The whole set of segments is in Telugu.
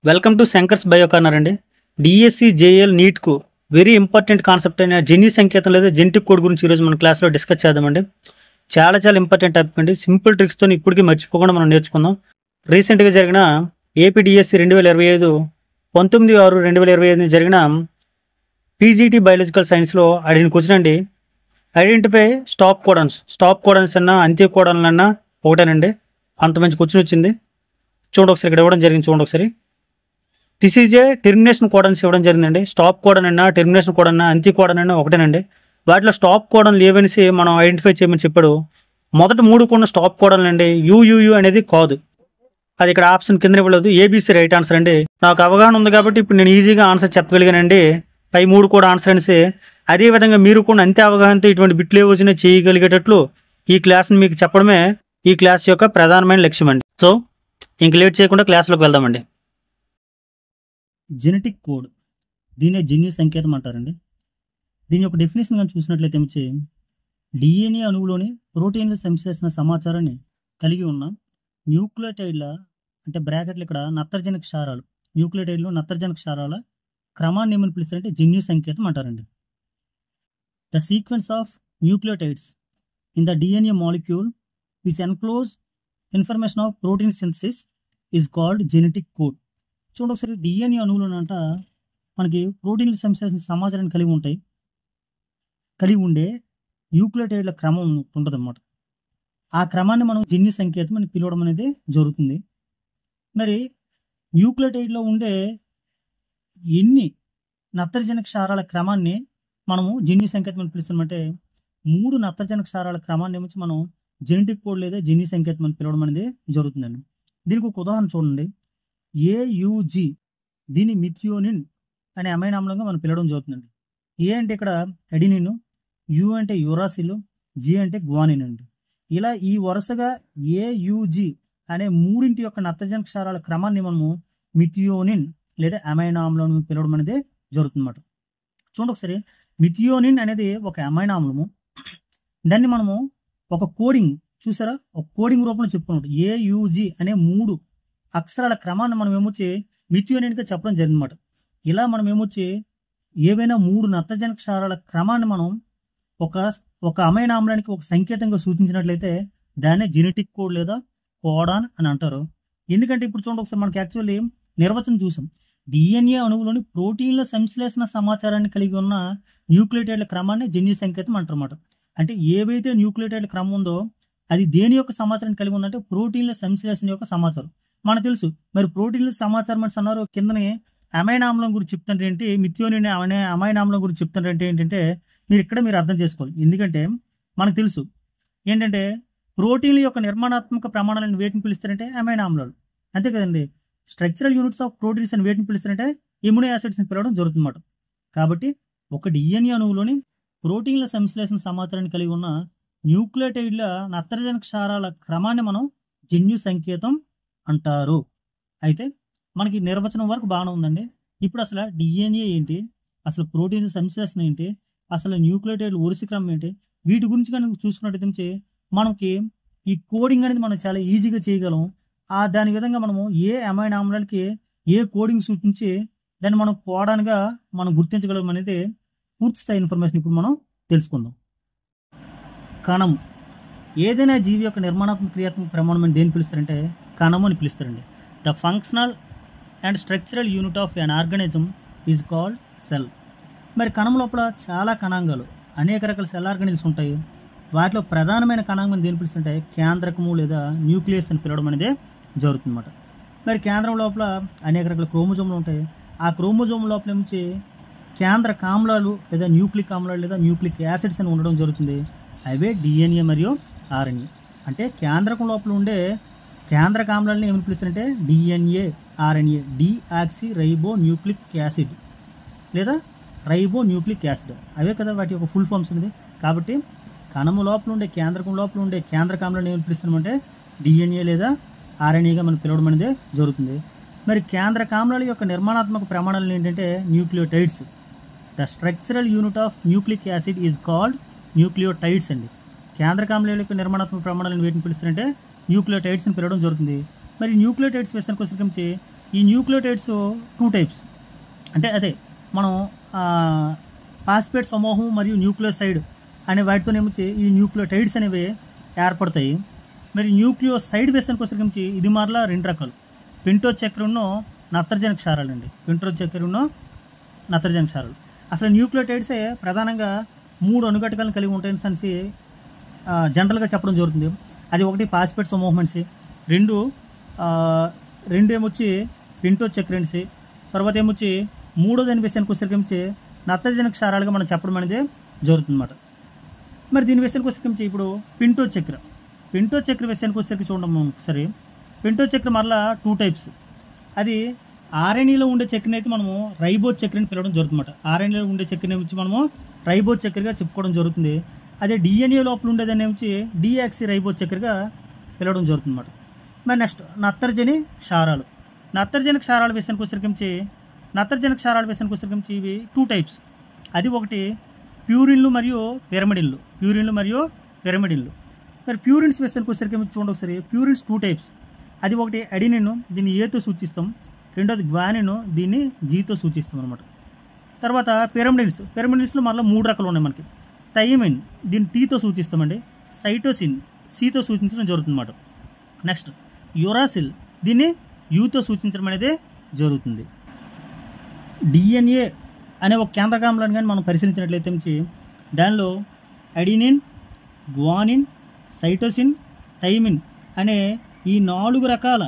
వెల్కమ్ టు శంకర్స్ బయోకార్నర్ అండి. డిఎస్సి జేఎల్ నీట్కు వెరీ ఇంపార్టెంట్ కాన్సెప్ట్ అయిన జన్యు సంకేతం లేదా జెనెటిక్ కోడ్ గురించి ఈరోజు మన క్లాస్లో డిస్కస్ చేద్దామండి. చాలా ఇంపార్టెంట్ టాపిక్ అండి. సింపుల్ ట్రిక్స్తో ఇప్పటికీ మర్చిపోకుండా మనం నేర్చుకుందాం. రీసెంట్గా జరిగిన ఏపీ డిఎస్సి 2025 19/6/2025 జరిగిన పీజీటీ బయాలజికల్ సైన్స్లో అడిగిన క్వశ్చన్ అండి. ఐడెంటిఫై స్టాప్ కోడన్స్ అన్నా అంత్య కోడన్లు అన్నా ఒకటేనండి. అంత మంచి క్వశ్చన్ వచ్చింది. చూడండి ఒకసారి, ఇక్కడ ఇవ్వడం జరిగింది. చూడండి ఒకసారి. దిస్ ఈజ్ ఏ టెర్మినేషన్ కోడన్స్ ఇవ్వడం జరిగిందండి. స్టాప్ కోడన్ అయినా టెర్మినేషన్ కోడన్ అయినా అంత్య కోడన్ అయినా ఒకటేనండి. వాటిలో స్టాప్ కోడన్లు ఏవనేసి మనం ఐడెంటిఫై చేయమని చెప్పాడు. మొదటి 3 కూడా స్టాప్ కోడన్లు అండి. యూయూయు అనేది కాదు, అది ఇక్కడ ఆప్షన్ కింద ఇవ్వలేదు. ఏబీసీ రైట్ ఆన్సర్ అండి. నాకు అవగాహన ఉంది కాబట్టి ఇప్పుడు నేను ఈజీగా ఆన్సర్ చెప్పగలిగానండి. పై 3 కూడా ఆన్సర్ అనేసి. అదేవిధంగా మీరు కూడా అంతే అవగాహనతో ఇటువంటి బిట్లు ఏ వచ్చినా చేయగలిగేటట్లు ఈ క్లాస్ని మీకు చెప్పడమే ఈ క్లాస్ యొక్క ప్రధానమైన లక్ష్యం అండి. సో ఇంక లేట్ చేయకుండా క్లాస్లోకి వెళ్దామండి. జెనెటిక్ కోడ్, దీనే జన్యు సంకేతం అంటారండి. దీని యొక్క డెఫినేషన్ కానీ చూసినట్లయితే వచ్చి డిఎన్ఏ అణువులోని ప్రోటీన్లు సంశ్లేషణ సమాచారాన్ని కలిగి ఉన్న న్యూక్లియోటైడ్ల అంటే బ్రాకెట్లు ఇక్కడ నత్రజని క్షారాలు, న్యూక్లియోటైడ్లు నత్రజని క్షారాల క్రమాన్ని ఏమని పిలుస్తారంటే జన్యు సంకేతం అంటారండి. The sequence of nucleotides in the DNA molecule which enclose information of protein synthesis is called genetic code. చూడండి ఒకసారి, డిఎన్ఏ అణువులోనంట మనకి ప్రోటీన్ల సంశ్లేషణ సమాచారాన్ని కలిగి ఉండే న్యూక్లియోటైడ్ల క్రమం ఉంటుంది అన్నమాట. ఆ క్రమాన్ని మనం జన్యు సంకేతం అని పిలవడం అనేది జరుగుతుంది. మరి న్యూక్లియోటైడ్లో ఉండే ఎన్ని నత్రజని క్షారాల క్రమాన్ని మనము జన్యు సంకేతం అని పిలుస్తామంటే 3 నత్రజని క్షారాల క్రమాన్ని ఏమొచ్చి మనం జెనెటిక్ కోడ్ లేదా జన్యు సంకేతం అని పిలవడం అనేది జరుగుతుందండి. దీనికి ఒక ఉదాహరణ చూడండి. ఏయుజి, దీని మిథియోనిన్ అనే అమైనో ఆమ్లంగా మనం పిలవడం జరుగుతుందండి. ఏ అంటే ఇక్కడ అడినిన్, యు అంటే యురాసిల్, జి అంటే గ్వానిన్ అండి. ఇలా ఈ వరుసగా ఏయుజి అనే 3 యొక్క నత్రజని క్షారాల క్రమాన్ని మనము మిథియోనిన్ లేదా అమైనో ఆమ్లం పిలవడం అనేది జరుగుతుందన్నమాట. చూడండి ఒకసారి, మిథియోనిన్ అనేది ఒక అమైనో ఆమ్లము. దాన్ని మనము ఒక కోడింగ్ చూసారా, ఒక కోడింగ్ రూపంలో చెప్పుకున్నాం. ఏయుజి అనే 3 అక్షరాల క్రమాన్ని మనం ఏమొచ్చి మిథియోనిన్గా చెప్పడం జరిగిందన్నమాట. ఇలా మనం ఏమొచ్చి ఏవైనా 3 నత్రజని క్షారాల క్రమాన్ని మనం ఒక అమైనో ఆమ్లానికి ఒక సంకేతంగా సూచించినట్లయితే దాన్నే జెనెటిక్ కోడ్ లేదా కోడాన్ అని అంటారు. ఎందుకంటే ఇప్పుడు చూడండి ఒకసారి, మనకి యాక్చువల్లీ నిర్వచనం చూసాం. డిఎన్ఏ అణువులోని ప్రోటీన్ల సంశ్లేషణ సమాచారాన్ని కలిగి ఉన్న న్యూక్లియోటైడ్ల క్రమాన్ని జన్యు సంకేతం అంటారన్నమాట. అంటే ఏవైతే న్యూక్లియోటైడ్ల క్రమం ఉందో అది దేని యొక్క సమాచారాన్ని కలిగి ఉందంటే ప్రోటీన్ల సంశ్లేషణ యొక్క సమాచారం. మనకు తెలుసు. మరి ప్రోటీన్ల సమాచారం అంటే అన్నారు, కిందనే అమైనో ఆమ్లం గురించి చెప్తుంటే ఏంటి, మిథియోనిన్ అనే అమైనో ఆమ్లం గురించి చెప్తుంటే ఏంటంటే మీరు అర్థం చేసుకోవాలి. ఎందుకంటే మనకు తెలుసు ఏంటంటే ప్రోటీన్ల యొక్క నిర్మాణాత్మక ప్రమాణాలను వేటిని పిలుస్తారంటే అమైనో ఆమ్లాలు, అంతే కదండి. స్ట్రక్చరల్ యూనిట్స్ ఆఫ్ ప్రోటీన్స్ అని వేటిని పిలుస్తారంటే ఇమ్యూనో యాసిడ్స్ని పిలవడం జరుగుతుందన్నమాట. కాబట్టి ఒక డిఎన్ఏ అణువులోని ప్రోటీన్ల సంశ్లేషణ సమాచారాన్ని కలిగి ఉన్న న్యూక్లియోటైడ్ల నత్రజని క్షారాల క్రమాన్ని మనం జన్యు సంకేతం అంటారు. అయితే మనకి నిర్వచనం వరకు బాగానే ఉందండి. ఇప్పుడు అసలు డిఎన్ఏ ఏంటి, అసలు ప్రోటీన్ల సంశ్లేషణ ఏంటి, అసలు న్యూక్లియోటైడ్ల వరుస క్రమం ఏంటి, వీటి గురించి కనుక చూసుకున్నట్టయితే మనకి ఈ కోడింగ్ అనేది మనం చాలా ఈజీగా చేయగలం. దాని విధంగా మనము ఏ అమైనో ఆమ్లాలకి ఏ కోడింగ్ సూచించి దాన్ని మనం కోడాన్గా మనం గుర్తించగలం అనేది పూర్తి స్థాయి ఇన్ఫర్మేషన్ ఇప్పుడు మనం తెలుసుకుందాం. కణం, ఏదైనా జీవి యొక్క నిర్మాణాత్మక క్రియాత్మక ప్రమాణం అని దేని పిలుస్తారంటే కణము అని పిలుస్తారండి. The functional and structural unit of an organism is called cell. మరి కణం లోపల చాలా కణాంగాలు, అనేక రకాల సెల్ ఆర్గానిజమ్స్ ఉంటాయి. వాటిలో ప్రధానమైన కణాంగం దేని పిలుస్తుంటే కేంద్రకము లేదా న్యూక్లియస్ అని పిలవడం అనేది జరుగుతుందన్నమాట. మరి కేంద్రం లోపల అనేక రకాల క్రోమోజోమ్లు ఉంటాయి. ఆ క్రోమోజోమ్ లోపల నుంచి కేంద్ర కామ్లాలు లేదా న్యూక్లిక్ ఆమ్లాలు లేదా న్యూక్లిక్ యాసిడ్స్ అని ఉండడం జరుగుతుంది. అవే డిఎన్ఏ మరియు ఆర్ఎన్ఏ. అంటే కేంద్రకం లోపల ఉండే కేంద్రక ఆమ్లాలని ఏమని పిలుస్తారంటే DNA, RNA, deoxyribonucleic acid లేదా రైబో న్యూక్లిక్ యాసిడ్, అవే కదా వాటి యొక్క ఫుల్ ఫామ్స్ అనేది. కాబట్టి కణము లోపల ఉండే కేంద్రకం లోపల ఉండే కేంద్రక ఆమ్లాన్ని ఏమని పిలుస్తున్నామంటే డిఎన్ఏ లేదా ఆర్ఎన్ఏగా మనం పిలవడం అనేది జరుగుతుంది. మరి కేంద్రక ఆమ్లాల యొక్క నిర్మాణాత్మక ప్రమాణాలు ఏంటంటే nucleotides. The structural unit of nucleic acid is called nucleotides అండి. కేంద్రక ఆమ్లాల యొక్క నిర్మాణాత్మక ప్రమాణాలను వేటిని పిలుస్తారంటే న్యూక్లియోటైడ్స్ అని పిలవడం జరుగుతుంది. మరి న్యూక్లియోటైడ్స్ విషయానికి వచ్చేసరికి ఈ న్యూక్లియోటైడ్స్ 2 టైప్స్. అంటే అదే మనం ఫాస్ఫేట్ సమూహం మరియు న్యూక్లియోసైడ్ అనే వాటితోనేమొచ్చి ఈ న్యూక్లియోటైడ్స్ అనేవి ఏర్పడతాయి. మరి న్యూక్లియోసైడ్ విషయానికి వచ్చేసరికి ఇది మరలా 2 రకాలు. పెంటోస్ చక్కెరను నత్రజని క్షారాలు అండి. పెంటోస్ చక్కెరను నత్రజని క్షారాలు. అసలు న్యూక్లియోటైడ్సే ప్రధానంగా 3 అణుఘటకాలను కలిగి ఉంటాయని అనేసి జనరల్గా చెప్పడం జరుగుతుంది. అది ఒకటి ఫాస్ఫేట్ సమూహం అనేసి, రెండు ఏమొచ్చి పెంటోస్ చక్కెర అనేసి, తర్వాత ఏమొచ్చి మూడోదాని విషయానికి వచ్చేసరికి నత్రజని క్షారాలుగా మనం చెప్పడం అనేది జరుగుతుంది అన్నమాట. మరి దీని విషయానికి వచ్చేసరికి ఇప్పుడు పెంటోస్ చక్కెర విషయానికి వచ్చేసరికి చూడడం ఒకసారి. పెంటోస్ చక్కెర మరలా 2 టైప్స్. అది ఆర్ఎన్ఏలో ఉండే చక్కెరని అయితే మనము రైబోస్ చక్కెరని పిలవడం జరుగుతుంది అన్నమాట. ఆర్ఎన్ఏలో ఉండే చక్కెరని వచ్చి మనము రైబోస్ చక్కెరగా చెప్పుకోవడం జరుగుతుంది. అదే డిఎన్ఏ లోపల ఉండేదాన్ని వచ్చి డియాక్సీ రైబోస్ చక్కెరగా పిలవడం జరుగుతుంది అన్నమాట. మరి నెక్స్ట్ నత్రజని క్షారాలు. నత్రజని క్షారాల విషయానికి వచ్చేసరికి ఇవి 2 టైప్స్. అది ఒకటి ప్యూరిన్లు మరియు పిరమిడిన్లు. మరి ప్యూరిన్స్ విషయానికి వచ్చేసరికి చూడండి ఒకసారి. Purines 2 types. అది ఒకటి అడినిన్, దీన్ని ఏతో సూచిస్తాం. రెండోది గ్వానిన్, దీన్ని జీతో సూచిస్తాం అనమాట. తర్వాత పిరమిడిన్స్లో మళ్ళీ 3 రకాలు ఉన్నాయి మనకి. థైమిన్, దీన్ని టీతో సూచిస్తామండి. సైటోసిన్, సితో సూచించడం జరుగుతుంది అన్నమాట. నెక్స్ట్ యురాసిల్, దీన్ని యూతో సూచించడం అనేది జరుగుతుంది. డిఎన్ఏ అనే ఒక కేంద్రకాంలను కానీ మనం పరిశీలించినట్లయితే దానిలో అడినిన్, గ్వానిన్, సైటోసిన్, థైమిన్ అనే ఈ 4 రకాల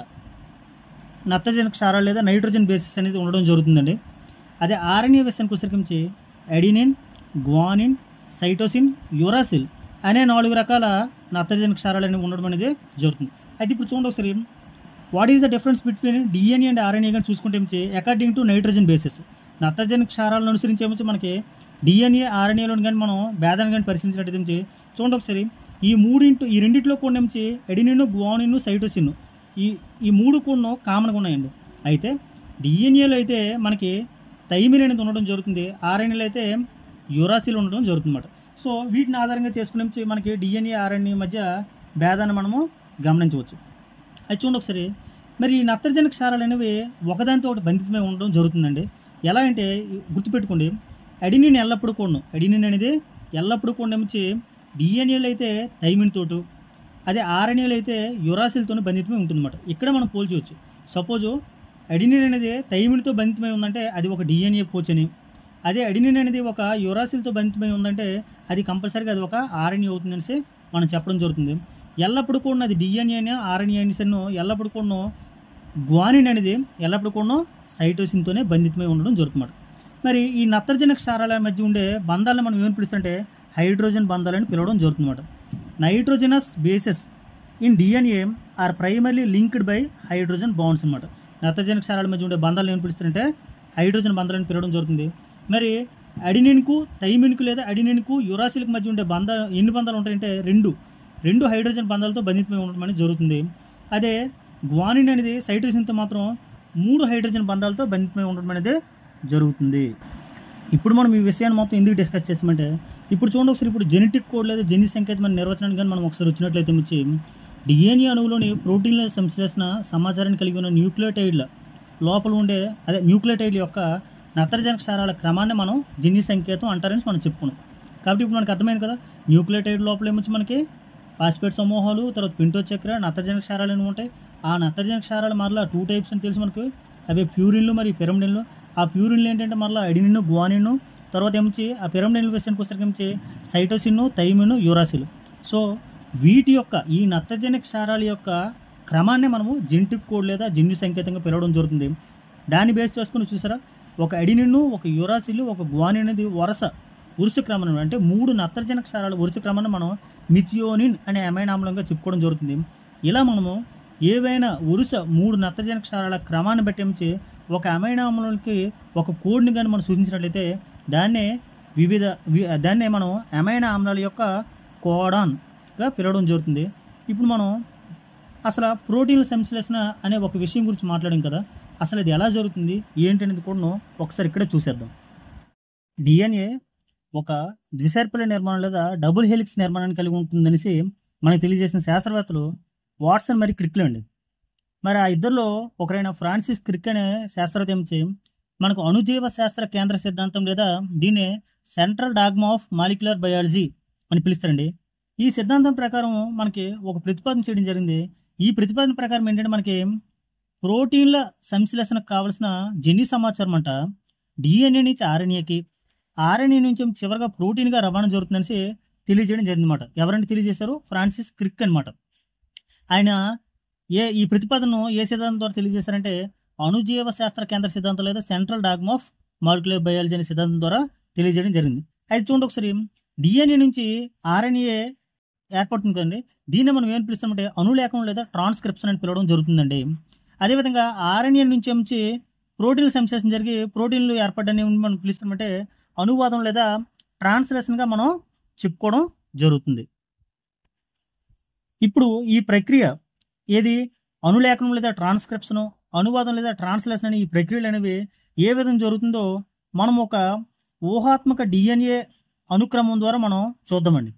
నత్రజని క్షారాలు లేదా నైట్రోజన్ బేసిస్ అనేది ఉండడం జరుగుతుందండి. అదే ఆర్ఎన్ఏ విషయానికి వచ్చేసరికి అడినిన్, గ్వానిన్, సైటోసిన్, యురాసిల్ అనే 4 రకాల నత్రజని క్షారాలు అనేవి ఉండడం అనేది జరుగుతుంది. అయితే ఇప్పుడు చూడండి ఒకసారి, what is the difference between DNA and RNA కానీ చూసుకుంటే అకార్డింగ్ టు నైట్రోజన్ బేసిస్. నత్రజని క్షారాలను అనుసరించి మనకి డిఎన్ఏ ఆర్ఎన్ఏలో కానీ మనం భేదాన్ని కానీ పరిశీలించినట్టయితే చూడండి ఒకసారి. ఈ రెండింటిలో కూడా ఎడినిన్, గ్వానిన్, సైటోసిన్ ఈ 3 కూడా కామన్గా ఉన్నాయండి. అయితే డిఎన్ఏలో అయితే మనకి థైమిన్ అనేది ఉండడం జరుగుతుంది. ఆర్ఎన్ఏలో అయితే యురాసిల్ ఉండడం జరుగుతుంది అన్నమాట. సో వీటిని ఆధారంగా చేసుకునే మనకి డిఎన్ఏ ఆర్ఎన్ఏ మధ్య భేదాన్ని మనము గమనించవచ్చు. అది చూడండి ఒకసారి. మరి ఈ నత్రజని క్షారాలు అనేవి ఒకదానితో ఒకటి బంధితమై ఉండడం జరుగుతుందండి. ఎలా అంటే గుర్తుపెట్టుకోండి, అడినిన్ అనేది ఎల్లప్పుడూ కూడా డిఎన్ఏలో అయితే థైమిన్ తోటు, అదే ఆర్ఎన్ఏలో అయితే యురాసిల్తో బంధితమై ఉంటుందన్నమాట. ఇక్కడ మనం పోల్చవచ్చు. సపోజు అడినిన్ అనేది థైమిన్తో బంధితమై ఉందంటే అది ఒక డిఎన్ఏ పోచని, అదే అడినిన్ అనేది ఒక యురాసిల్తో బంధితమై ఉందంటే అది కంపల్సరీగా అది ఒక ఆర్ఎన్ఏ అవుతుందనేసి మనం చెప్పడం జరుగుతుంది. ఎల్లప్పుడూ కూడా అది డిఎన్ఏ ఆర్ఎన్ఏ అనేసన్ను ఎల్లప్పుడూ కూడా గ్వానిన్ అనేది ఎల్లప్పుడూ కూడా సైటోసిన్తోనే బంధితమై ఉండడం జరుగుతుంది. మరి ఈ నత్రజని క్షారాల మధ్య ఉండే బంధాలను మనం ఏమని పిలుస్తుంటే హైడ్రోజన్ బంధాలని పిలవడం జరుగుతుందన్నమాట. Nitrogenous bases in DNA are primarily linked by hydrogen bonds అనమాట. నత్రజని క్షారాల మధ్య ఉండే బంధాలను ఏమని పిలుస్తుంటే హైడ్రోజన్ బంధాలను పిలవడం జరుగుతుంది. మరి అడినిన్కు, థైమిన్కు లేదా అడినిన్కు, యురాసిల్కి మధ్య ఉండే ఎన్ని బంధాలు ఉంటాయంటే రెండు హైడ్రోజన్ బంధాలతో బంధితమై ఉండడం అనేది జరుగుతుంది. అదే గ్వానిన్ అనేది సైటోసిన్తో మాత్రం 3 హైడ్రోజన్ బంధాలతో బంధితమై ఉండడం అనేది జరుగుతుంది. ఇప్పుడు మనం ఈ విషయాన్ని మొత్తం ఎందుకు డిస్కస్ చేసామంటే ఇప్పుడు చూడండి ఒకసారి. ఇప్పుడు జెనెటిక్ కోడ్ లేదా జన్యు సంకేతమైన నిర్వచనాన్ని కానీ మనం ఒకసారి వచ్చినట్లయితే డిఎన్ఏ అణువులోని ప్రోటీన్ల సంశ్లేషణ సమాచారాన్ని కలిగి ఉన్న న్యూక్లియోటైడ్ల లోపల ఉండే న్యూక్లియోటైడ్ల యొక్క నత్రజని క్షారాల క్రమాన్ని మనం జన్యు సంకేతం అంటారని మనం చెప్పుకున్నాం. కాబట్టి ఇప్పుడు మనకు అర్థమైంది కదా, న్యూక్లియోటైడ్ లోపల ఏమొచ్చి మనకి ఫాస్ఫేట్ సమూహాలు, తర్వాత పెంటోస్ చక్కెర, నత్రజని క్షారాలు అనేవి ఉంటాయి. ఆ నత్రజని క్షారాలు మరలా 2 టైప్స్ అని తెలుసు మనకు. అవే ప్యూరిన్లు మరియు పిరమిడిన్లు. ఆ ప్యూరిన్లు ఏంటంటే మరలా అడినిన్, గ్వానిన్, తర్వాత ఏమొచ్చి ఆ పిరమిడిన్ల విషయానికి వచ్చేసరికి సైటోసిన్, థైమిన్, యురాసిల్. సో వీటి యొక్క ఈ నత్రజని క్షారాల యొక్క క్రమాన్ని మనము జెనెటిక్ కోడ్ లేదా జన్యు సంకేతంగా పిలవడం జరుగుతుంది. దాన్ని బేస్ చేసుకుని చూసారా, ఒక అడినిన్, ఒక యురాసిల్, ఒక గ్వానిన్ అనేది వరుస క్రమం అంటే 3 నత్రజని క్షారాల వరుస క్రమాన్ని మనం మిథియోనిన్ అనే అమైనో ఆమ్లంగా చెప్పుకోవడం జరుగుతుంది. ఇలా మనము ఏవైనా 3 నత్రజని క్షారాల క్రమాన్ని బట్టి ఒక అమైనో ఆమ్లానికి ఒక కోడ్ని కానీ మనం సూచించినట్లయితే దాన్నే మనం అమైనో ఆమ్లాల యొక్క కోడాన్గా పిలవడం జరుగుతుంది. ఇప్పుడు మనం అసలు ప్రోటీన్ల సంశ్లేషణ అనే ఒక విషయం గురించి మాట్లాడాం కదా, అసలు ఇది ఎలా జరుగుతుంది ఏంటనేది కూడా ఒకసారి ఇక్కడే చూసేద్దాం. డిఎన్ఏ ఒక ద్విసర్పిల నిర్మాణం లేదా డబుల్ హెలిక్స్ నిర్మాణాన్ని కలిగి ఉంటుందనేసి మనకు తెలియజేసిన శాస్త్రవేత్తలు వాట్సన్ మరియు క్రిక్లే అండి. మరి ఆ ఇద్దరిలో ఒకరైన ఫ్రాన్సిస్ క్రిక్ అనే శాస్త్రవేత్త ఏమిటి మనకు అణుజీవ శాస్త్ర కేంద్ర సిద్ధాంతం లేదా దీన్నే central dogma of molecular biology అని పిలుస్తారండి. ఈ సిద్ధాంతం ప్రకారం మనకి ఒక ప్రతిపాదన చేయడం జరిగింది. ఈ ప్రతిపాదన ప్రకారం ఏంటంటే మనకి ప్రోటీన్ల సంశ్లేషణకు కావలసిన జన్యు సమాచారం అంట డిఎన్ఏ నుంచి ఆర్ఎన్ఏకి, ఆర్ఎన్ఏ నుంచి చివరిగా ప్రోటీన్గా రవాణా జరుగుతుందనేసి తెలియజేయడం జరిగిందన్నమాట. ఎవరంటే తెలియజేశారు? ఫ్రాన్సిస్ క్రిక్ అనమాట. ఆయన ఈ ప్రతిపాదనను ఏ సిద్ధాంతం ద్వారా తెలియజేశారంటే అణుజీవ శాస్త్ర కేంద్ర సిద్ధాంతం లేదా central dogma of molecular biology అనే సిద్ధాంతం ద్వారా తెలియజేయడం జరిగింది. అయితే చూడండి ఒకసారి, డిఎన్ఏ నుంచి ఆర్ఎన్ఏ ఏర్పడుతుంది కదండి. దీన్ని మనం ఏం పిలుస్తామంటే అణులేఖనం లేదా ట్రాన్స్క్రిప్షన్ అని పిలవడం జరుగుతుందండి. అదేవిధంగా ఆర్ఎన్ఏ నుంచి ప్రోటీన్ల సంశ్లేషణ జరిగి ప్రోటీన్లు ఏర్పడని మనం పిలుస్తామంటే అనువాదం లేదా ట్రాన్స్లేషన్గా మనం చెప్పుకోవడం జరుగుతుంది. ఇప్పుడు ఈ ప్రక్రియ ఏది అణులేఖనం లేదా ట్రాన్స్క్రిప్షన్, అనువాదం లేదా ట్రాన్స్లేషన్ అనే ఈ ప్రక్రియలు అనేవి ఏ విధంగా జరుగుతుందో మనం ఒక ఊహాత్మక డిఎన్ఏ అనుక్రమం ద్వారా మనం చూద్దామండి.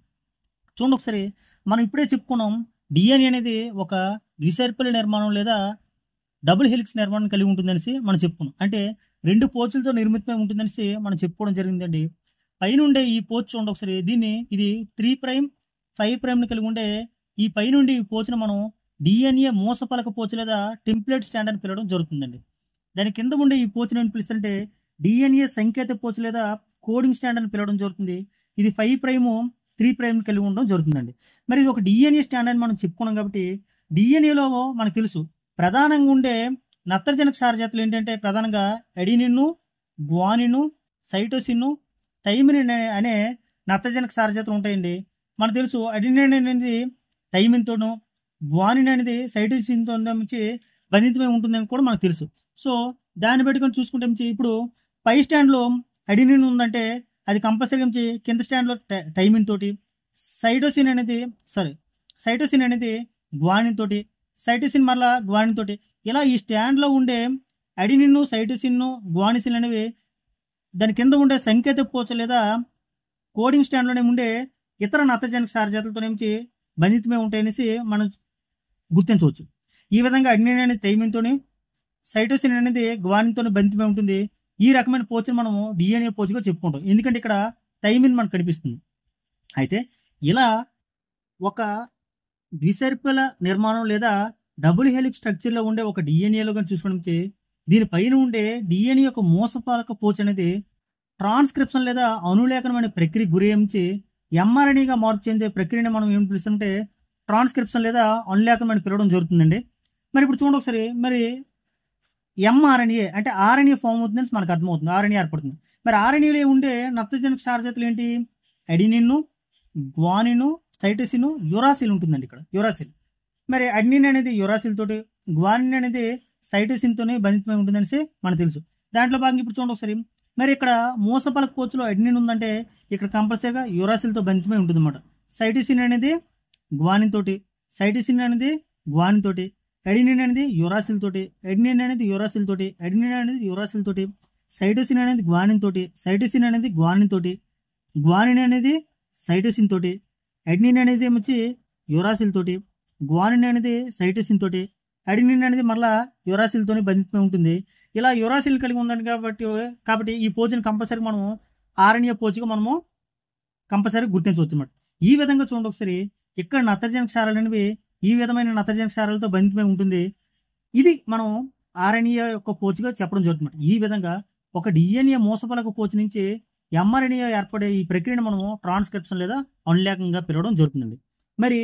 చూడండి ఒకసారి, మనం ఇప్పుడే చెప్పుకున్నాం డిఎన్ఏ అనేది ఒక ద్విసర్పిల నిర్మాణం లేదా డబుల్ హెలిక్స్ నిర్మాణం కలిగి ఉంటుందనేసి మనం చెప్పుకున్నాం. అంటే 2 పోచులతో నిర్మితమై ఉంటుందనేసి మనం చెప్పుకోవడం జరిగిందండి. పైనుండే ఈ పోచ్ చూడండి ఒకసారి, ఇది 3', 5'ని కలిగి ఉండే ఈ పైనుండి ఈ పోచును మనం డిఎన్ఏ మూసపలక పోచు లేదా టెంప్లేట్ స్టాండ్ అని పిలవడం జరుగుతుందండి. దాని కింద ఉండే ఈ పోచును ఏం పిలుస్తుంటే డిఎన్ఏ సంకేత పోచు లేదా కోడింగ్ స్టాండ్ అని పిలవడం జరుగుతుంది. ఇది 5', 3'ని కలిగి ఉండడం జరుగుతుందండి. మరి ఇది ఒక డిఎన్ఏ స్టాండ్ అని మనం చెప్పుకున్నాం కాబట్టి డిఎన్ఏలో మనకు తెలుసు ప్రధానంగా ఉండే నత్రజనక సారజాతులు ఏంటంటే ప్రధానంగా ఎడినిన్, గ్వానిన్, సైటోసిన్, థైమిన్ అనే నత్రజనక సారజాతులు ఉంటాయండి. మనకు తెలుసు ఎడినిన్ అనేది థైమిన్తోనూ, గ్వానిన్ అనేది సైటోసిన్తో నుంచి బంధితమై ఉంటుందని కూడా మనకు తెలుసు. సో దాన్ని బట్టి చూసుకుంటే ఇప్పుడు పై స్టాండ్లో ఎడినిన్ ఉందంటే అది కంపల్సరీగా కింద స్టాండ్లో థైమిన్ తోటి, సైటోసిన్ అనేది గ్వానిన్ తోటి, సైటోసిన్ మరలా గ్వానిన్ తోటి, ఇలా ఈ స్టాండ్లో ఉండే అడినిన్, సైటోసిన్, గ్వానిసిన్ అనేవి దాని కింద ఉండే సంకేత పోచ లేదా కోడింగ్ స్టాండ్లోనే ఉండే ఇతర నత్రజనక సారజాతులతో బంధితమై ఉంటాయనేసి మనం గుర్తించవచ్చు. ఈ విధంగా అడినిన్ అనేది థైమిన్తోని, సైటోసిన్ అనేది గ్వానిన్తో బంధితమై ఉంటుంది. ఈ రకమైన పోచును మనము డిఎన్ఏ పోచుగా చెప్పుకుంటాం, ఎందుకంటే ఇక్కడ థైమిన్ మనకు కనిపిస్తుంది. అయితే ఇలా ఒక ద్విసర్పిల నిర్మాణం లేదా డబుల్ హెలిక్స్ స్ట్రక్చర్లో ఉండే ఒక డిఎన్ఏలో కానీ చూసుకుంటే దీనిపైన ఉండే డిఎన్ఏ యొక్క మూసపాలక పోచ్ అనేది ట్రాన్స్క్రిప్షన్ లేదా అనులేఖనం అనే ప్రక్రియ గురించి ఎంఆర్ఎన్ఏగా మార్పు చెందే ప్రక్రియని మనం ఏం పిలుస్తుంటే ట్రాన్స్క్రిప్షన్ లేదా అనులేఖనం అని పిలవడం జరుగుతుందండి. మరి ఇప్పుడు చూడండి ఒకసారి, మరి ఎంఆర్ఎన్ఏ అంటే ఆర్ఎన్ఏ ఫామ్ అవుతుందని మనకు అర్థమవుతుంది, ఆర్ఎన్ఏ ఏర్పడుతుంది. మరి ఆర్ఎన్ఏలో ఉండే నత్రజనక సారజాతులు ఏంటి? అడినిన్, గ్వానిన్, సైటోసిన్, యురాసిల్ ఉంటుందండి. ఇక్కడ యురాసిల్, మరి అడినిన్ అనేది యురాసిల్ తోటి, గ్వానిన్ అనేది సైటోసిన్తోనే బంధితమై ఉంటుందనేసి మనకు తెలుసు. దాంట్లో భాగంగా ఇప్పుడు చూడండి ఒకసారి, మరి ఇక్కడ మూసపలక పోచులో అడినిన్ ఉందంటే ఇక్కడ కంపల్సరీగా యురాసిల్తో బంధితమై ఉంటుంది అన్నమాట. సైటోసిన్ అనేది గ్వానిన్ తోటి, సైటోసిన్ అనేది గ్వానిన్ తోటి, అడినిన్ అనేది యురాసిల్ తోటి, అడినిన్ అనేది యురాసిల్ తోటి, అడినిన్ అనేది యురాసిల్ తోటి, సైటోసిన్ అనేది గ్వానిన్ తోటి, సైటోసిన్ అనేది గ్వానిన్ తోటి, గ్వానిన్ అనేది సైటోసిన్ తోటి, అడినిన్ అనేది వచ్చి యురాసిల్ తోటి, గ్వానిన్ అనేది సైటోసిన్ తోటి, అడినిన్ అనేది మళ్ళీ యురాసిల్తోనే బంధితమై ఉంటుంది. ఇలా యురాసిల్ కలిగి ఉందని కాబట్టి ఈ పోచుని కంపల్సరీ మనము ఆర్ఎన్ఏ పోచుగా మనము కంపల్సరీ గుర్తించవచ్చు అన్నమాట. ఈ విధంగా చూడండి ఒకసారి, ఇక్కడ నత్రజనక క్షారాలు అనేవి ఈ విధమైన నత్రజనక క్షారాలతో బంధితమై ఉంటుంది. ఇది మనం ఆర్ఎన్ఏ యొక్క పోచుగా చెప్పడం జరుగుతుంది. ఈ విధంగా ఒక డిఎన్ఏ మూసపలక పోచు నుంచి ఎంఆర్ఎన్ఏ ఏర్పడే ఈ ప్రక్రియను మనము ట్రాన్స్క్రిప్షన్ లేదా అనులేఖనంగా పిలవడం జరుగుతుందండి. మరి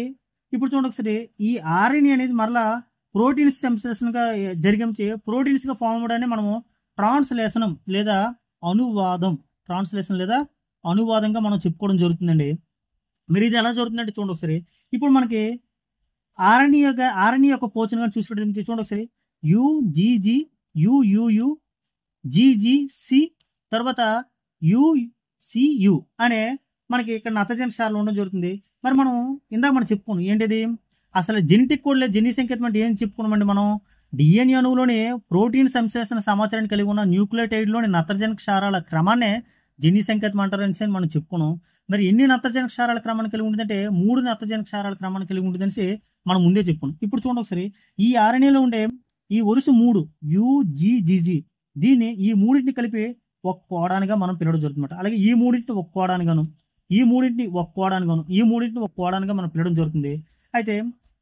ఇప్పుడు చూడండి ఒకసారి, ఈ ఆర్ఎన్ఏ అనేది మరలా ప్రోటీన్స్ సంశ్లేషణగా జరిగించి ప్రోటీన్స్గా ఫామ్ అవడాన్ని మనము ట్రాన్స్లేషన్ లేదా అనువాదంగా మనం చెప్పుకోవడం జరుగుతుందండి. మరి ఇది ఎలా జరుగుతుందంటే చూడండి ఒకసారి, ఇప్పుడు మనకి ఆర్ఎన్ఏ యొక్క పోచును చూసుకుంటే చూడండి ఒకసారి, యుజిజి, యుయుయు, జిజిసి, తర్వాత యుసియు అనే మనకి ఇక్కడ నత్రజనక క్షారాలు ఉండడం జరుగుతుంది. మరి మనం ఇందాక మనం చెప్పుకున్నాం ఏంటిది, అసలు జెనెటిక్ కోడ్ లేదా జన్యు సంకేతం అంటే ఏం చెప్పుకున్నామండి మనం? డిఎన్ఏ అణువులోని ప్రోటీన్ సంశ్లేషణ సమాచారాన్ని కలిగి ఉన్న న్యూక్లియోటైడ్లోని నత్రజనక క్షారాల క్రమాన్నే జన్యు సంకేతం అంటారు అనేసి మనం చెప్పుకున్నాం. మరి ఎన్ని నత్రజనక క్షారాల క్రమాన్ని కలిగి ఉంటుందంటే 3 నత్రజనక క్షారాల క్రమాన్ని కలిగి ఉంటుందనేసి మనం ముందే చెప్పుకున్నాం. ఇప్పుడు చూడండి ఒకసారి ఈ ఆర్ఎన్ఏలో ఉండే ఈ వరుస 3 యుజిజిజి దీన్ని ఈ మూడింటిని కలిపి ఒక కోడానిగా మనం పిలవడం జరుగుతుందన్నమాట. అలాగే ఈ మూడింటిని ఒక కోడానిగాను, ఈ మూడింటిని ఒక కోడానిగాను, ఈ మూడింటిని ఒక కోడానిగా మనం పిలవడం జరుగుతుంది. అయితే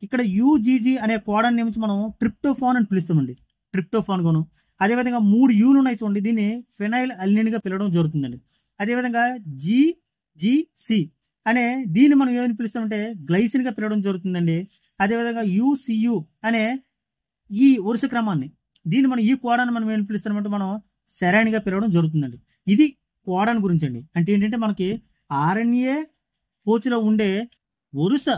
ఇక్కడ యుజిజి అనే కోడాన్ని నుంచి మనం ట్రిప్టోఫాన్ అని పిలుస్తామండి. ట్రిప్టోఫాన్ గాను. అదేవిధంగా 3 యూలు ఉన్నాయి చూడండి, దీన్ని ఫెనైల్ అలినిన్గా పిలవడం జరుగుతుందండి. అదేవిధంగా జిజిసి అనే దీన్ని మనం ఏమని పిలుస్తామంటే గ్లైసిన్గా పిలవడం జరుగుతుందండి. అదేవిధంగా యుసియు అనే ఈ వరుస క్రమాన్ని దీన్ని మనం ఈ కోడాన్ని మనం ఏం పిలుస్తామంటే మనం సెరైన్గా పిలవడం జరుగుతుందండి. ఇది కోడాన్ గురించి అండి. అంటే ఏంటంటే మనకి ఆర్ఎన్ఏ పోచులో ఉండే వరుస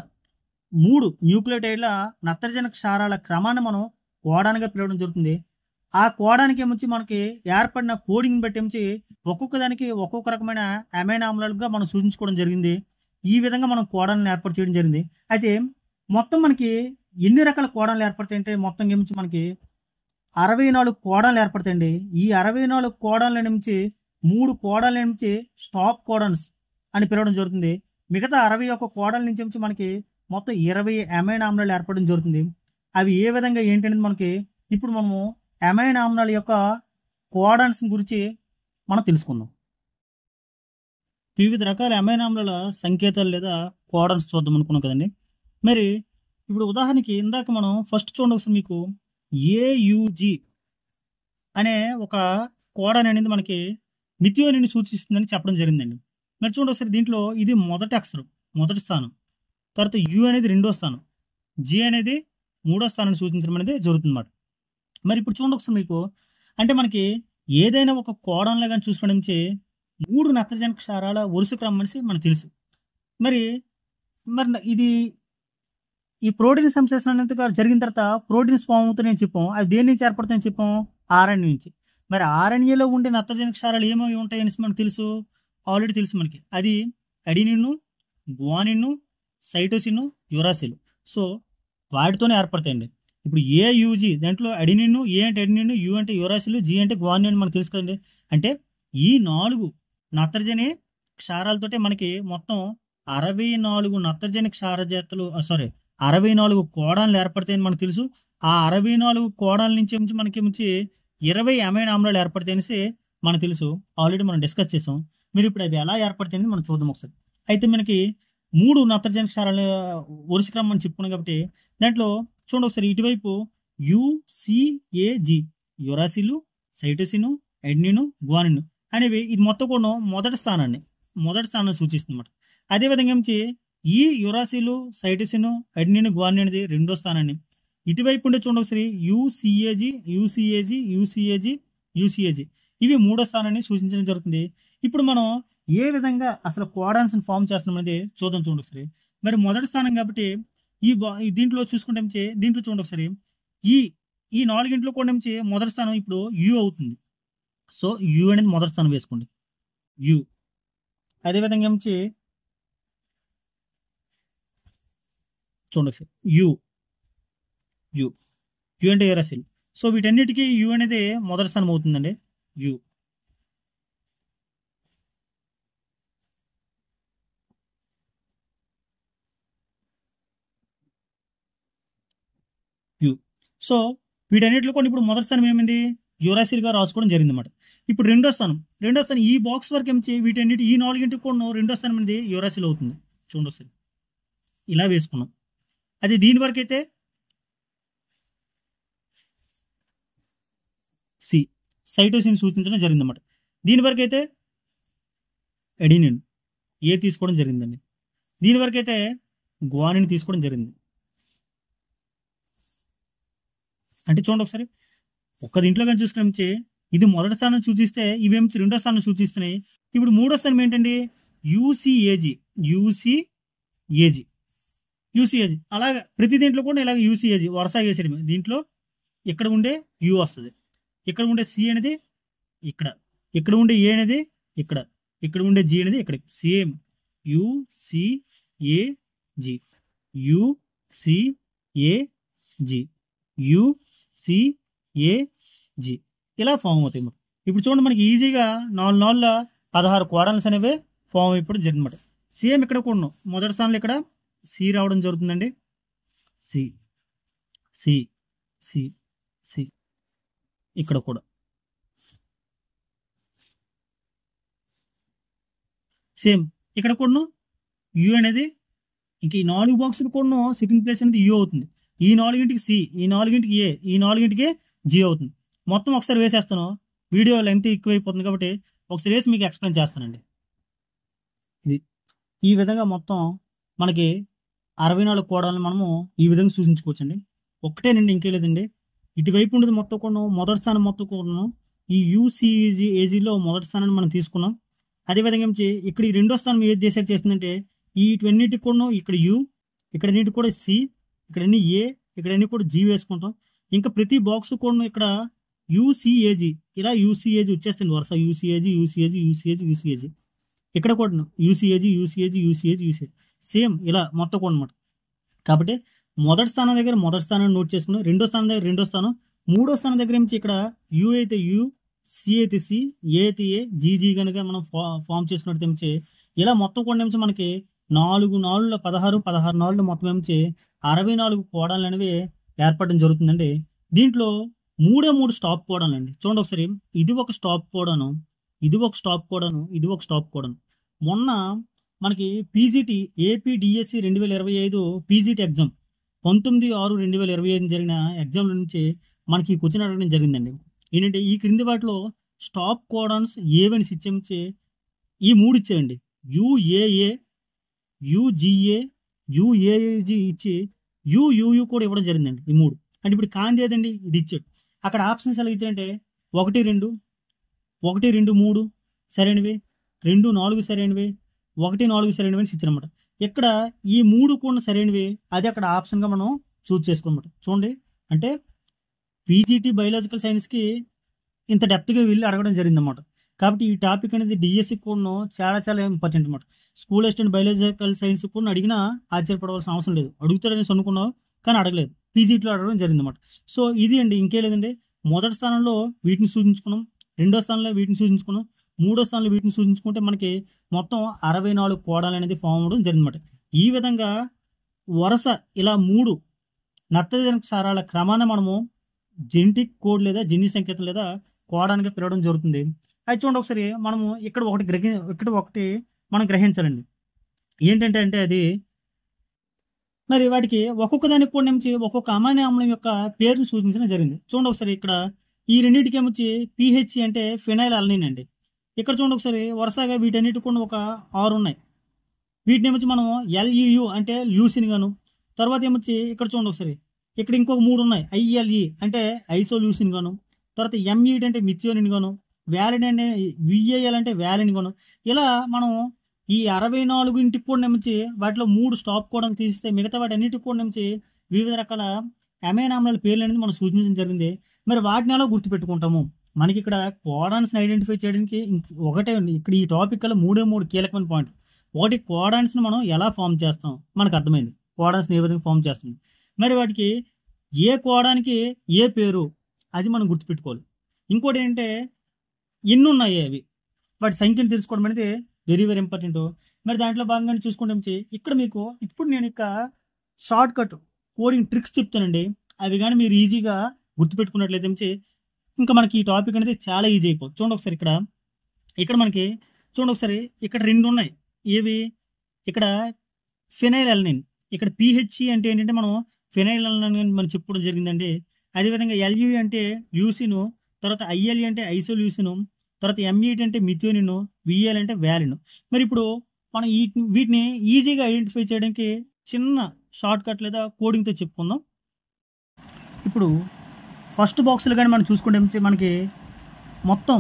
3 న్యూక్లియోటైడ్ల నత్రజని క్షారాల క్రమాన్ని మనం కోడాన్గా పిలవడం జరుగుతుంది. ఆ కోడానికి ఏమొచ్చి మనకి ఏర్పడిన కోడింగ్ బట్టి ఏమొచ్చి ఒక్కొక్క దానికి ఒక్కొక్క రకమైన అమైనో ఆమ్లాలుగా మనం సూచించుకోవడం జరిగింది. ఈ విధంగా మనం కోడాలను ఏర్పాటు చేయడం జరిగింది. అయితే మొత్తం మనకి ఎన్ని రకాల కోడాలు ఏర్పడతాయంటే మొత్తం ఏమించి మనకి 64 కోడాలు ఏర్పడతాయండి. ఈ 64 కోడాల నుంచి 3 కోడాల నుంచి స్టాప్ కోడాన్స్ అని పిలవడం జరుగుతుంది. మిగతా 61 కోడాల నుంచి మనకి మొత్తం 20 అమైనో ఆమ్లాలు ఏర్పడడం జరుగుతుంది. అవి ఏ విధంగా ఏంటనేది మనకి ఇప్పుడు మనము అమైనో ఆమ్లాల యొక్క కోడాన్స్ గురించి మనం తెలుసుకుందాం. వివిధ రకాల అమైనో ఆమ్లాల సంకేతాలు లేదా కోడాన్స్ చూద్దాం అనుకున్నాం కదండి. మరి ఇప్పుడు ఉదాహరణకి ఇందాక మనం ఫస్ట్ చూడండి ఒకసారి మీకు ఏయుజి అనే ఒక కోడాన్ అనేది మనకి మిథియోనిన్ సూచిస్తుందని చెప్పడం జరిగిందండి. మరి చూడండి ఒకసారి దీంట్లో ఇది మొదటి అక్షరం, మొదటి స్థానం. తర్వాత యు అనేది రెండో స్థానం, జి అనేది మూడో స్థానాన్ని సూచించడం అనేది జరుగుతుందన్నమాట. మరి ఇప్పుడు చూడండి ఒకసారి మీకు అంటే మనకి ఏదైనా ఒక కోడాన్లో కానీ చూసుకోవడం నుంచి 3 నత్రజని క్షారాల వరుస క్రమం అనేసి మనకు తెలుసు. మరి ఇది ఈ ప్రోటీన్ సంశ్లేషణ అనేది జరిగిన తర్వాత ప్రోటీన్స్ ఫామ్ అవుతాయని చెప్పాం. అది దేని నుంచి ఏర్పడతాయని చెప్పాం? ఆర్ఎన్ఏ నుంచి. మరి ఆర్ఎన్ఏలో ఉండే నత్రజని క్షారాలు ఏమేమి ఉంటాయని మనకు తెలుసు, ఆల్రెడీ తెలుసు మనకి. అది adenine, guanine, cytosine, uracil. So వాటితోనే ఏర్పడతాయండి. ఇప్పుడు ఏయుజి దాంట్లో అడినిన్, ఏ అంటే అడినిన్, యు అంటే యురాసిల్, జి అంటే గ్వానిన్ అని మనకు తెలుసు కదండి. అంటే ఈ 4 నత్రజని క్షారాలతోటే మనకి మొత్తం 64 నత్రజని క్షార జాతులు 64 కోడాన్లు ఏర్పడతాయని మనకు తెలుసు. ఆ 64 కోడాల నుంచి మనకి 20 అమైనో ఆమ్లాలు ఏర్పడతాయనేసి మనకు తెలుసు. ఆల్రెడీ మనం డిస్కస్ చేసాం. మీరు ఇప్పుడు అది ఎలా ఏర్పడతాయని మనం చూద్దాం ఒకసారి. అయితే మనకి 3 నత్రజని క్షారాల వరుస క్రమం అని చెప్పుకున్నాం కాబట్టి దాంట్లో చూడండి ఒకసారి ఇటువైపు యుసిఏజి యురాసిల్, సైటోసిన్, అడినిన్, గ్వానిన్ అనేవి ఇది మొత్తం కూడా మొదటి స్థానాన్ని సూచిస్తుంది. అదేవిధంగా ఈ యురాసిల్, సైటోసిన్, అడినిన్, గ్వానిన్ అనేది రెండో స్థానాన్ని. ఇటువైపు ఉండే చూడండి ఒకసారి యుసిఏజి ఇవి మూడో స్థానాన్ని సూచించడం జరుగుతుంది. ఇప్పుడు మనం ఏ విధంగా అసలు కోడాన్స్ ఫామ్ చేస్తున్నాం అనేది చూద్దాం. చూడండి ఒకసారి. మరి మొదటి స్థానం కాబట్టి దీంట్లో చూసుకుంటే దీంట్లో చూడండి ఒకసారి ఈ 4 కూడా మొదటి స్థానం ఇప్పుడు యు అవుతుంది. సో యు అనేది మొదటి స్థానం వేసుకోండి, యు. అదేవిధంగా చూడండి ఒకసారి యు అంటే యురాసిల్. సో వీటన్నిటికీ యు అనేది మొదటి స్థానం అవుతుందండి, యు. సో వీటన్నిటిలో కూడా ఇప్పుడు మొదటి స్థానం ఏమైంది? యురాసిల్గా రాసుకోవడం జరిగింది అన్నమాట. ఇప్పుడు రెండో స్థానం ఈ బాక్స్ వరకు వీటన్నిటి ఈ 4 కూడా రెండో స్థానం అనేది యురాసిల్ అవుతుంది. చూడండి ఒకసారి ఇలా వేసుకున్నాం. అది దీని వరకు అయితే సి సైటోసిన్ సూచించడం జరిగిందన్నమాట. దీని వరకు అయితే అడినిన్ ఏ తీసుకోవడం జరిగిందండి. దీని వరకు అయితే గ్వానిన్ తీసుకోవడం జరిగింది. అంటే చూడండి ఒకసారి ఒక్క దీంట్లో కానీ చూసుకుని ఇది మొదటి స్థానం సూచిస్తే ఇవేమి రెండో స్థానం సూచిస్తున్నాయి. ఇప్పుడు మూడో స్థానం ఏంటండి? యుసిఏజి అలాగే ప్రతి దీంట్లో కూడా ఇలాగ యుసిఏజి వరుస వేసేయడమే. దీంట్లో ఇక్కడ ఉండే యు వస్తుంది, ఇక్కడ ఉండే సి అనేది ఇక్కడ ఉండే ఏ అనేది ఇక్కడ ఉండే జి అనేది ఇక్కడ. సేమ్ యుసిఏజి ఇలా ఫామ్ అవుతాయి. ఇప్పుడు చూడండి మనకి ఈజీగా 4 16 కోడాన్స్ అనేవి ఫామ్ అయిపోవడం జరిగిందన్నమాట. సేమ్ ఇక్కడ కూడా మొదటి స్థానంలో ఇక్కడ సి రావడం జరుగుతుందండి. సి సి సి సి ఇక్కడ కూడా సేమ్ ఇక్కడ కూడా యూ అనేది ఇంక ఈ 4 బాక్సులు కూడా సెకండ్ ప్లేస్ అనేది యూ అవుతుంది. ఈ 4ంటికి సి, ఈ 4ంటికి ఏ, ఈ 4ంటికి జీ అవుతుంది. మొత్తం ఒకసారి వేసేస్తాను, వీడియో లెంత్ ఎక్కువైపోతుంది కాబట్టి ఒకసారి వేసి మీకు ఎక్స్ప్లెయిన్ చేస్తానండి. ఇది ఈ విధంగా మొత్తం మనకి 64 కోడాలను మనము ఈ విధంగా సూచించుకోవచ్చండి. ఒక్కటేనండి, ఇంకే లేదండి. ఇటువైపు ఉండేది మొత్తం కూడా మొదటి స్థానం మొత్తం కూడా ఈ యూసీఈజీ ఏజీలో మొదటి స్థానాన్ని మనం తీసుకున్నాం. అదేవిధంగా ఇక్కడ ఈ రెండో స్థానం ఏది డిసైడ్ చేస్తుందంటే ఈ ఇవన్నిటికి కూడా ఇక్కడ యూ, ఇక్కడ అన్నిటికి కూడా సి, ఇక్కడ అన్ని ఏ, ఇక్కడ అన్ని కూడా జీ వేసుకుంటాం. ఇంకా ప్రతి బాక్స్ కూడా ఇక్కడ యూసీఏజీ, ఇలా యూసీఏజీ వచ్చేస్తుంది వరుస యూసీఏజీ యూసీఏజీ యూసీఏజీ యూసీఏజీ. ఇక్కడ కూడా యూసీఏజీ యూసీఏజీ యూసీఏజీ యూసీఏజీ సేమ్ ఇలా మొత్తం కూడా అనమాట. కాబట్టి మొదటి స్థానం దగ్గర మొదటి స్థానాన్ని నోట్ చేసుకున్నాం, రెండో స్థానం దగ్గర రెండో స్థానం, మూడో స్థానం దగ్గర నుంచి ఇక్కడ యూ అయితే యూ, సి అయితే సి, ఏ అయితే ఏ, జీజీ కనుక మనం ఫామ్ చేసుకున్నట్టు తెంచి ఇలా మొత్తం కూడా ఏమిచి మనకి 4 4 16 16 4 మొత్తం ఏమిచి 64 కోడాలు అనేవి ఏర్పడడం జరుగుతుందండి. దీంట్లో 3 స్టాప్ కోడాలు అండి. చూడండి ఒకసారి, ఇది ఒక స్టాప్ కోడాను, ఇది ఒక స్టాప్ కోడాను, ఇది ఒక స్టాప్ కోడాను. మొన్న మనకి PGT AP DSC 2025 PGT exam 19/6/2025 జరిగిన ఎగ్జామ్ నుంచి మనకి ఈ క్వశ్చన్ అడగడం జరిగిందండి. ఏంటంటే ఈ క్రింది వాటిలో స్టాప్ కోడాన్స్ ఏవని ఇచ్చి ఈ 3 ఇచ్చేయండి, యుఏఏ, యుజిఏ, యుఏజీ ఇచ్చి యుయు కూడా ఇవ్వడం జరిగిందండి. ఈ 3 అంటే ఇప్పుడు కాంతి ఏదండి, ఇది ఇచ్చాడు. అక్కడ ఆప్షన్స్ ఎలా ఇచ్చాయంటే 1 2 1 2 3 సరైనవి, 2 4 సరైనవి, 1 4 సరైనవి అని ఇచ్చారనమాట. ఇక్కడ ఈ 3 కూడా సరైనవి, అది అక్కడ ఆప్షన్గా మనం చూస్ చేసుకోనమాట. చూడండి, అంటే పీజీటీ బయాలజికల్ సైన్స్కి ఇంత డెప్త్గా వెళ్ళి అడగడం జరిగిందన్నమాట. కాబట్టి ఈ టాపిక్ అనేది డిఎస్సి కూడా చాలా చాలా ఇంపార్టెంట్ అనమాట. స్కూల్ అసిస్టెంట్ బయాలజికల్ సైన్స్ కూడా అడిగినా ఆశ్చర్యపడవలసిన అవసరం లేదు. అడుగుతారని అనుకున్నావు కానీ అడగలేదు, పీజీటీలో అడగడం జరిగిందన్నమాట. సో ఇది అండి, ఇంకే లేదండి. మొదటి స్థానంలో వీటిని సూచించుకున్నాం, రెండో స్థానంలో వీటిని సూచించుకున్నాం, మూడో స్థానంలో వీటిని సూచించుకుంటే మనకి మొత్తం 64 కోడాలు అనేది ఫామ్ అవ్వడం జరిగిందన్నమాట. ఈ విధంగా వరుస ఇలా 3 నత్తజనక సారాల క్రమాన్ని మనము జెనెటిక్ కోడ్ లేదా జన్యు సంకేతం లేదా కోడానికి పిలవడం జరుగుతుంది. అది చూడండి ఒకసారి, మనము ఇక్కడ ఒకటి మనం గ్రహించాలండి. ఏంటంటే అంటే అది మరి వాటికి ఒక్కొక్క దానికి కూడా నుంచి ఒక్కొక్క అమైనో ఆమ్లం యొక్క పేరును సూచించడం జరిగింది. చూడండి ఒకసారి, ఇక్కడ ఈ రెండింటికి ఏమొచ్చి పిహెచ్ అంటే ఫినైల్ అలనిన్ అండి. ఇక్కడ చూడండి ఒకసారి, వరుసగా వీటన్నిటికి కూడా ఒక 6 ఉన్నాయి. వీటిని ఏమొచ్చి మనం ఎల్ఈయు అంటే ల్యూసిన్ గాను, తర్వాత ఏమొచ్చి ఇక్కడ చూడండి ఒకసారి, ఇక్కడ ఇంకొక 3 ఉన్నాయి, ఐఎల్ఈ అంటే ఐసోల్యూసిన్ గాను, తర్వాత ఎంఈడి అంటే మిథియోనిన్ గాను, వ్యాలిన్ అంటే విఏఎల్ అంటే వ్యాలిన్ గాను. ఇలా మనం ఈ 64 కూడా నుంచి వాటిలో 3 స్టాప్ కోడాలు తీస్తే మిగతా వాటి అన్నిటికి కూడా నుంచి వివిధ రకాల అమైనో ఆమ్లాల పేర్లు అనేది మనం సూచించడం జరిగింది. మరి వాటిని ఎలా గుర్తుపెట్టుకుంటాము? మనకి ఇక్కడ కోడాన్స్ని ఐడెంటిఫై చేయడానికి ఒకటే ఉంది. ఇక్కడ ఈ టాపిక్ కల్లా 3 కీలకమైన పాయింట్. ఒకటి, కోడాన్స్ని మనం ఎలా ఫామ్ చేస్తాం మనకు అర్థమైంది, కోడాన్స్ని ఏ విధంగా ఫామ్ చేస్తుంది. మరి వాటికి ఏ కోడానికి ఏ పేరు అది మనం గుర్తుపెట్టుకోవాలి. ఇంకోటి ఏంటంటే ఎన్ని ఉన్నాయి అవి, వాటి సంఖ్యను తెలుసుకోవడం అనేది వెరీ వెరీ ఇంపార్టెంట్. మరి దాంట్లో భాగంగా చూసుకుంటే ఇక్కడ మీకు ఇప్పుడు నేను ఇక షార్ట్ కట్ కోడింగ్ ట్రిక్స్ చెప్తానండి. అవి కానీ మీరు ఈజీగా గుర్తుపెట్టుకున్నట్లయితే ఇంకా మనకి ఈ టాపిక్ అనేది చాలా ఈజీ అయిపోతుంది. చూడండి ఒకసారి, ఇక్కడ మనకి చూడండి ఒకసారి, ఇక్కడ 2 ఉన్నాయి. ఏవి? ఇక్కడ ఫినైల్ అలనిన్, ఇక్కడ పిహెచ్ఈ అంటే ఏంటంటే మనం ఫినైల్ అలనిన్ మనం చెప్పుకోవడం జరిగిందండి. అదేవిధంగా ఎల్యూ అంటే ల్యూసిన్, తర్వాత ఐఎల్ఈ అంటే ఐసోల్యూసిన్, తర్వాత ఎంఈడి అంటే మిథియోనిన్, విఎల్ అంటే వ్యాలిన్. మరి ఇప్పుడు మనం వీటిని ఈజీగా ఐడెంటిఫై చేయడానికి చిన్న షార్ట్ కట్ లేదా కోడింగ్తో చెప్పుకుందాం. ఇప్పుడు ఫస్ట్ బాక్స్లో కానీ మనం చూసుకుంటే మనకి మొత్తం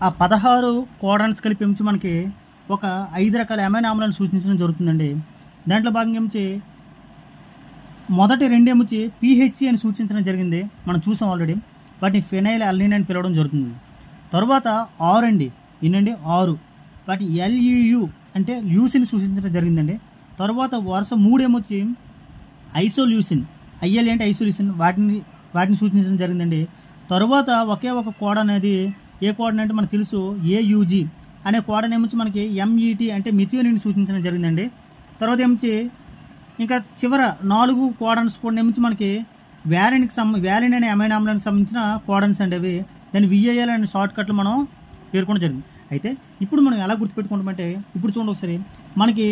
ఆ 16 కోడాన్స్ కలిపి మనకి ఒక 5 రకాల అమైనో ఆమ్లాలను సూచించడం జరుగుతుందండి. దాంట్లో భాగంగా మొదటి 2 ఏమొచ్చి పిహెచ్ఈ అని సూచించడం జరిగింది, మనం చూసాం ఆల్రెడీ. వాటిని ఫినైల్ అలనిన్ అని పిలవడం జరుగుతుంది. తర్వాత 6 అండి, ఇన్నండి 6, వాటి ఎల్ఈయు అంటే ల్యూసిన్ సూచించడం జరిగిందండి. తర్వాత వరుస 3 ఏమొచ్చి ఐసోల్యూసిన్, ఐఎల్ఈ అంటే ఐసోల్యూసిన్, వాటిని సూచించడం జరిగిందండి. తర్వాత ఒకే ఒక కోడ్ అనేది ఏ కోడ్ అంటే మనకు తెలుసు, ఏయుజీ అనే కోడ్ ఏమొచ్చి మనకి ఎంఈటీ అంటే మిథియోనిన్ సూచించడం జరిగిందండి. తర్వాత ఏమొచ్చి ఇంకా చివర 4 కోడన్స్ కూడా నుంచి మనకి వ్యాలిన్ అనే అమైనో ఆమ్లానికి సంబంధించిన కోడన్స్ అండి అవి. దాన్ని VAL అనే షార్ట్ కట్లు మనం పేర్కొనడం జరిగింది. అయితే ఇప్పుడు మనం ఎలా గుర్తుపెట్టుకుంటామంటే ఇప్పుడు చూడండి ఒకసారి మనకి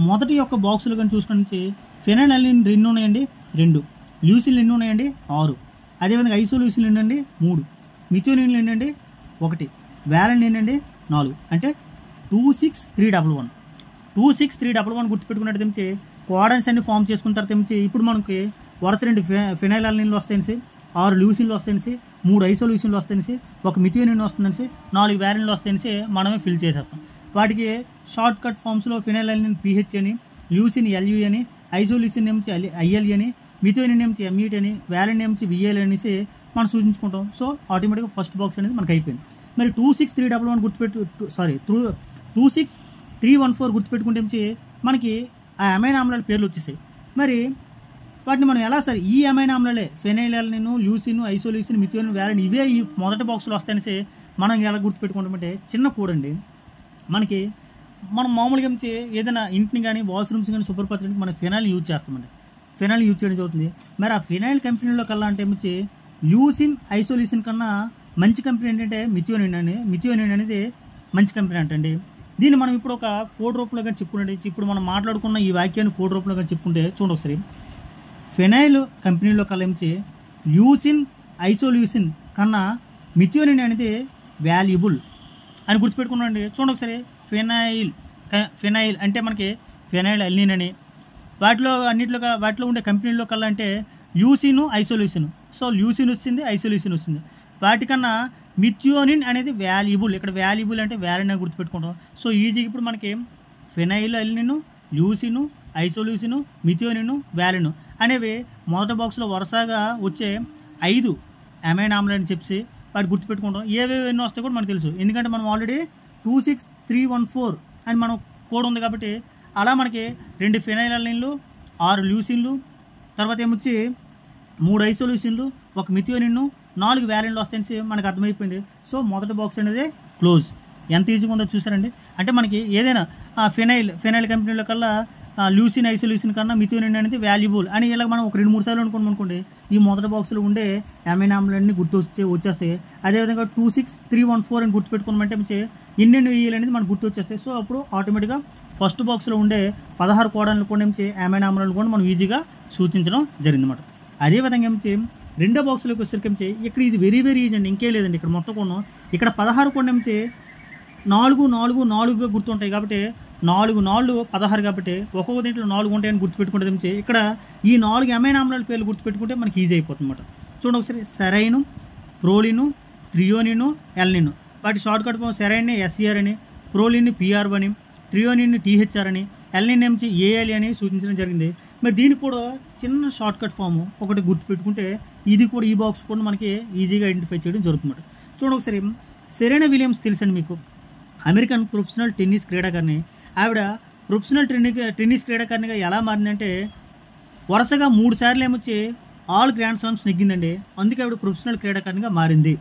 మొదటి యొక్క బాక్సులు కానీ చూసుకొని ఫినైలాలనిన్ ఎన్ని ఉన్నాయండి 2, ల్యూసిన్ ఎన్ని ఉన్నాయండి 6, అదేవిధంగా ఐసోల్యూసిన్ ఎన్నండి 3, మిథియోనిన్ ఎన్నండి 1, వ్యాలిన్ ఎన్నండి 4, అంటే 26311. 26311 గుర్తుపెట్టుకున్నట్టు తెమించి కోడన్స్ అన్ని ఫామ్ చేసుకున్న తర్వాత తెమించి ఇప్పుడు మనకి వరుస 2 ఫినైలాలనిన్లు వస్తాయనిసి, 6 ల్యూసిన్లు వస్తాయనిసి, 3 ఐసోల్యూసిన్లు వస్తాయనిసి, 1 మిథియోనిన్ వస్తుందనిసి, 4 వ్యాలిన్లు వస్తాయనిసి మనమే ఫిల్ చేసేస్తాం. వాటికి షార్ట్ కట్ ఫామ్స్లో ఫినైలాలనిన్ PH అని, ల్యూసిన్ LU అని, ఐసోల్యూసిన్ నుంచి IL అని, మిథియోనిన్ నుంచి MET అని, వ్యాలిన్ నుంచి VAL అనేసి మనం సూచించుకుంటాం. సో ఆటోమేటిక్గా ఫస్ట్ బాక్స్ అనేది మనకు అయిపోయింది. మరి 26311 26314 గుర్తుపెట్టుకుంటే మనకి ఆ అమైనో ఆమ్లాల పేర్లు వచ్చేసాయి. మరి వాటిని మనం ఎలా సరే ఈ అమైనో ఆమ్లాలే phenylalanine, leucine, isoleucine, methionine, valine ఇవే ఈ మొదటి బాక్స్లో వస్తాయనేసి మనం ఎలా గుర్తుపెట్టుకుంటామంటే చిన్న కోడ్ అండి. మనకి మనం మామూలుగా ఏదైనా ఇంటిని కానీ వాష్రూమ్స్ కానీ శుభ్రపరచడానికి మనం ఫినాయిల్ యూజ్ చేస్తామండి. ఫినాయిల్ యూజ్ చేయడం జరుగుతుంది. మరి ఆ ఫినాయిల్ కంపెనీలో కల్లా అంటే ల్యూసిన్, ఐసోల్యూసిన్ కన్నా మంచి కంపెనీ ఏంటంటే మిథియోనిన్ అనేది మంచి కంపెనీ అంటండి. దీన్ని మనం ఇప్పుడు ఒక కోడ్ రూపంలో కానీ చెప్పుకుంటే ఇప్పుడు మనం మాట్లాడుకున్న ఈ వాక్యాన్ని కోడ్ రూపంలో కానీ చెప్పుకుంటే చూడండి ఒకసారి ఫినాయిల్ కంపెనీలో కల్లా ల్యూసిన్, ఐసోల్యూసిన్ కన్నా మిథియోనిన్ అనేది వాల్యుబుల్ అని గుర్తుపెట్టుకున్నాండి. చూడండి ఒకసారి ఫినాయిల్ అంటే మనకి ఫినాయిల్ అల్లిన్ అని వాటిలో ఉండే కంపెనీలో కల్లా అంటే ల్యూసిన్, ఐసోల్యూసిన్. సో ల్యూసిన్ వచ్చింది, ఐసోల్యూసిన్ వచ్చింది. వాటికన్నా మిథియోనిన్ అనేది వాల్యుబుల్. ఇక్కడ వాల్యుబుల్ అంటే వ్యాలిన్ అని గుర్తుపెట్టుకుంటాం. సో ఈజీగా ఇప్పుడు మనకి phenylalanine, leucine, isoleucine, methionine, valine అనేవి మొదటి బాక్స్లో వరుసగా వచ్చే 5 అమైనో ఆమ్లాలని చెప్పి వాటి గుర్తుపెట్టుకుంటాం. ఏవేవి ఎన్నో వస్తాయి కూడా మనకు తెలుసు, ఎందుకంటే మనం ఆల్రెడీ 26314 అని మనం కోడ్ ఉంది కాబట్టి. అలా మనకి 2 ఫినైలాలనిన్లు, 6 ల్యూసిన్లు, తర్వాత 3 ఐసోల్యూసిన్లు, 1 మిథియోనిన్, 4 వ్యాలిన్లు వస్తాయని మనకు అర్థమైపోయింది. సో మొదటి బాక్స్ అనేది క్లోజ్. ఎంత ఈజీగా ఉందో చూసారండి. అంటే మనకి ఏదైనా ఫినైల్ కంపెనీలో కల్లా ల్యూసిన్, ఐసోల్యూసిన్ కన్నా మిథియోనిన్ అనేది వాల్యుబుల్ అని ఇలా మనం ఒక 2-3 సార్లు అనుకోండి ఈ మొదటి బాక్స్లో ఉండే అమైనో ఆమ్లాలన్నీ వచ్చేస్తాయి. అదేవిధంగా 26314 అని గుర్తుపెట్టుకోమంటే ఎన్నెన్ని వేయాలి అనేది మనకు గుర్తు వచ్చేస్తాయి. సో అప్పుడు ఆటోమేటిక్గా ఫస్ట్ బాక్స్లో ఉండే 16 కోడాలను కూడా అమైనో ఆమ్లాలను కూడా మనం ఈజీగా సూచించడం జరిగిందన్నమాట. అదేవిధంగా రెండో బాక్స్లోకి వచ్చేసరికి ఇక్కడ ఇది వెరీ ఈజీ అండి. ఇంకేం లేదండి. ఇక్కడ మొత్తం కొన్నాం. ఇక్కడ 16 కూడా 4 గుర్తుంటాయి కాబట్టి 4 16 కాబట్టి ఒక్కొక్క దీంట్లో 4 ఉంటాయని గుర్తుపెట్టుకుంటే ఇక్కడ ఈ 4 అమైనో ఆమ్లాల పేర్లు గుర్తుపెట్టుకుంటే మనకి ఈజీ అయిపోతుంది అన్నమాట. చూడండి ఒకసారి సెరైన్, ప్రోలిన్, థ్రియోనిన్, ఎల్నిన్. వాటి short cut form serine SCR అని, ప్రోలిన్ PR అని, థ్రియోనిన్ THR అని, ఎల్నిన్ AL అని సూచించడం జరిగింది. మరి దీనికి కూడా చిన్న షార్ట్ కట్ ఫామ్ ఒకటి గుర్తుపెట్టుకుంటే ఇది కూడా ఈ బాక్స్ కూడా మనకి ఈజీగా ఐడెంటిఫై చేయడం జరుగుతుంది. చూడండి ఒకసారి సెరెనా విలియమ్స్ తెలుసండి మీకు, అమెరికన్ ప్రొఫెషనల్ టెన్నిస్ క్రీడాకారిణి. ఆవిడ ప్రొఫెషనల్ టెన్నిస్ క్రీడాకారిణిగా ఎలా మారిందంటే వరుసగా 3 సార్లు ఆల్ గ్రాండ్ స్లామ్స్ నెగ్గిందండి. అందుకే ఆవిడ ప్రొఫెషనల్ క్రీడాకారిణిగా మారింది.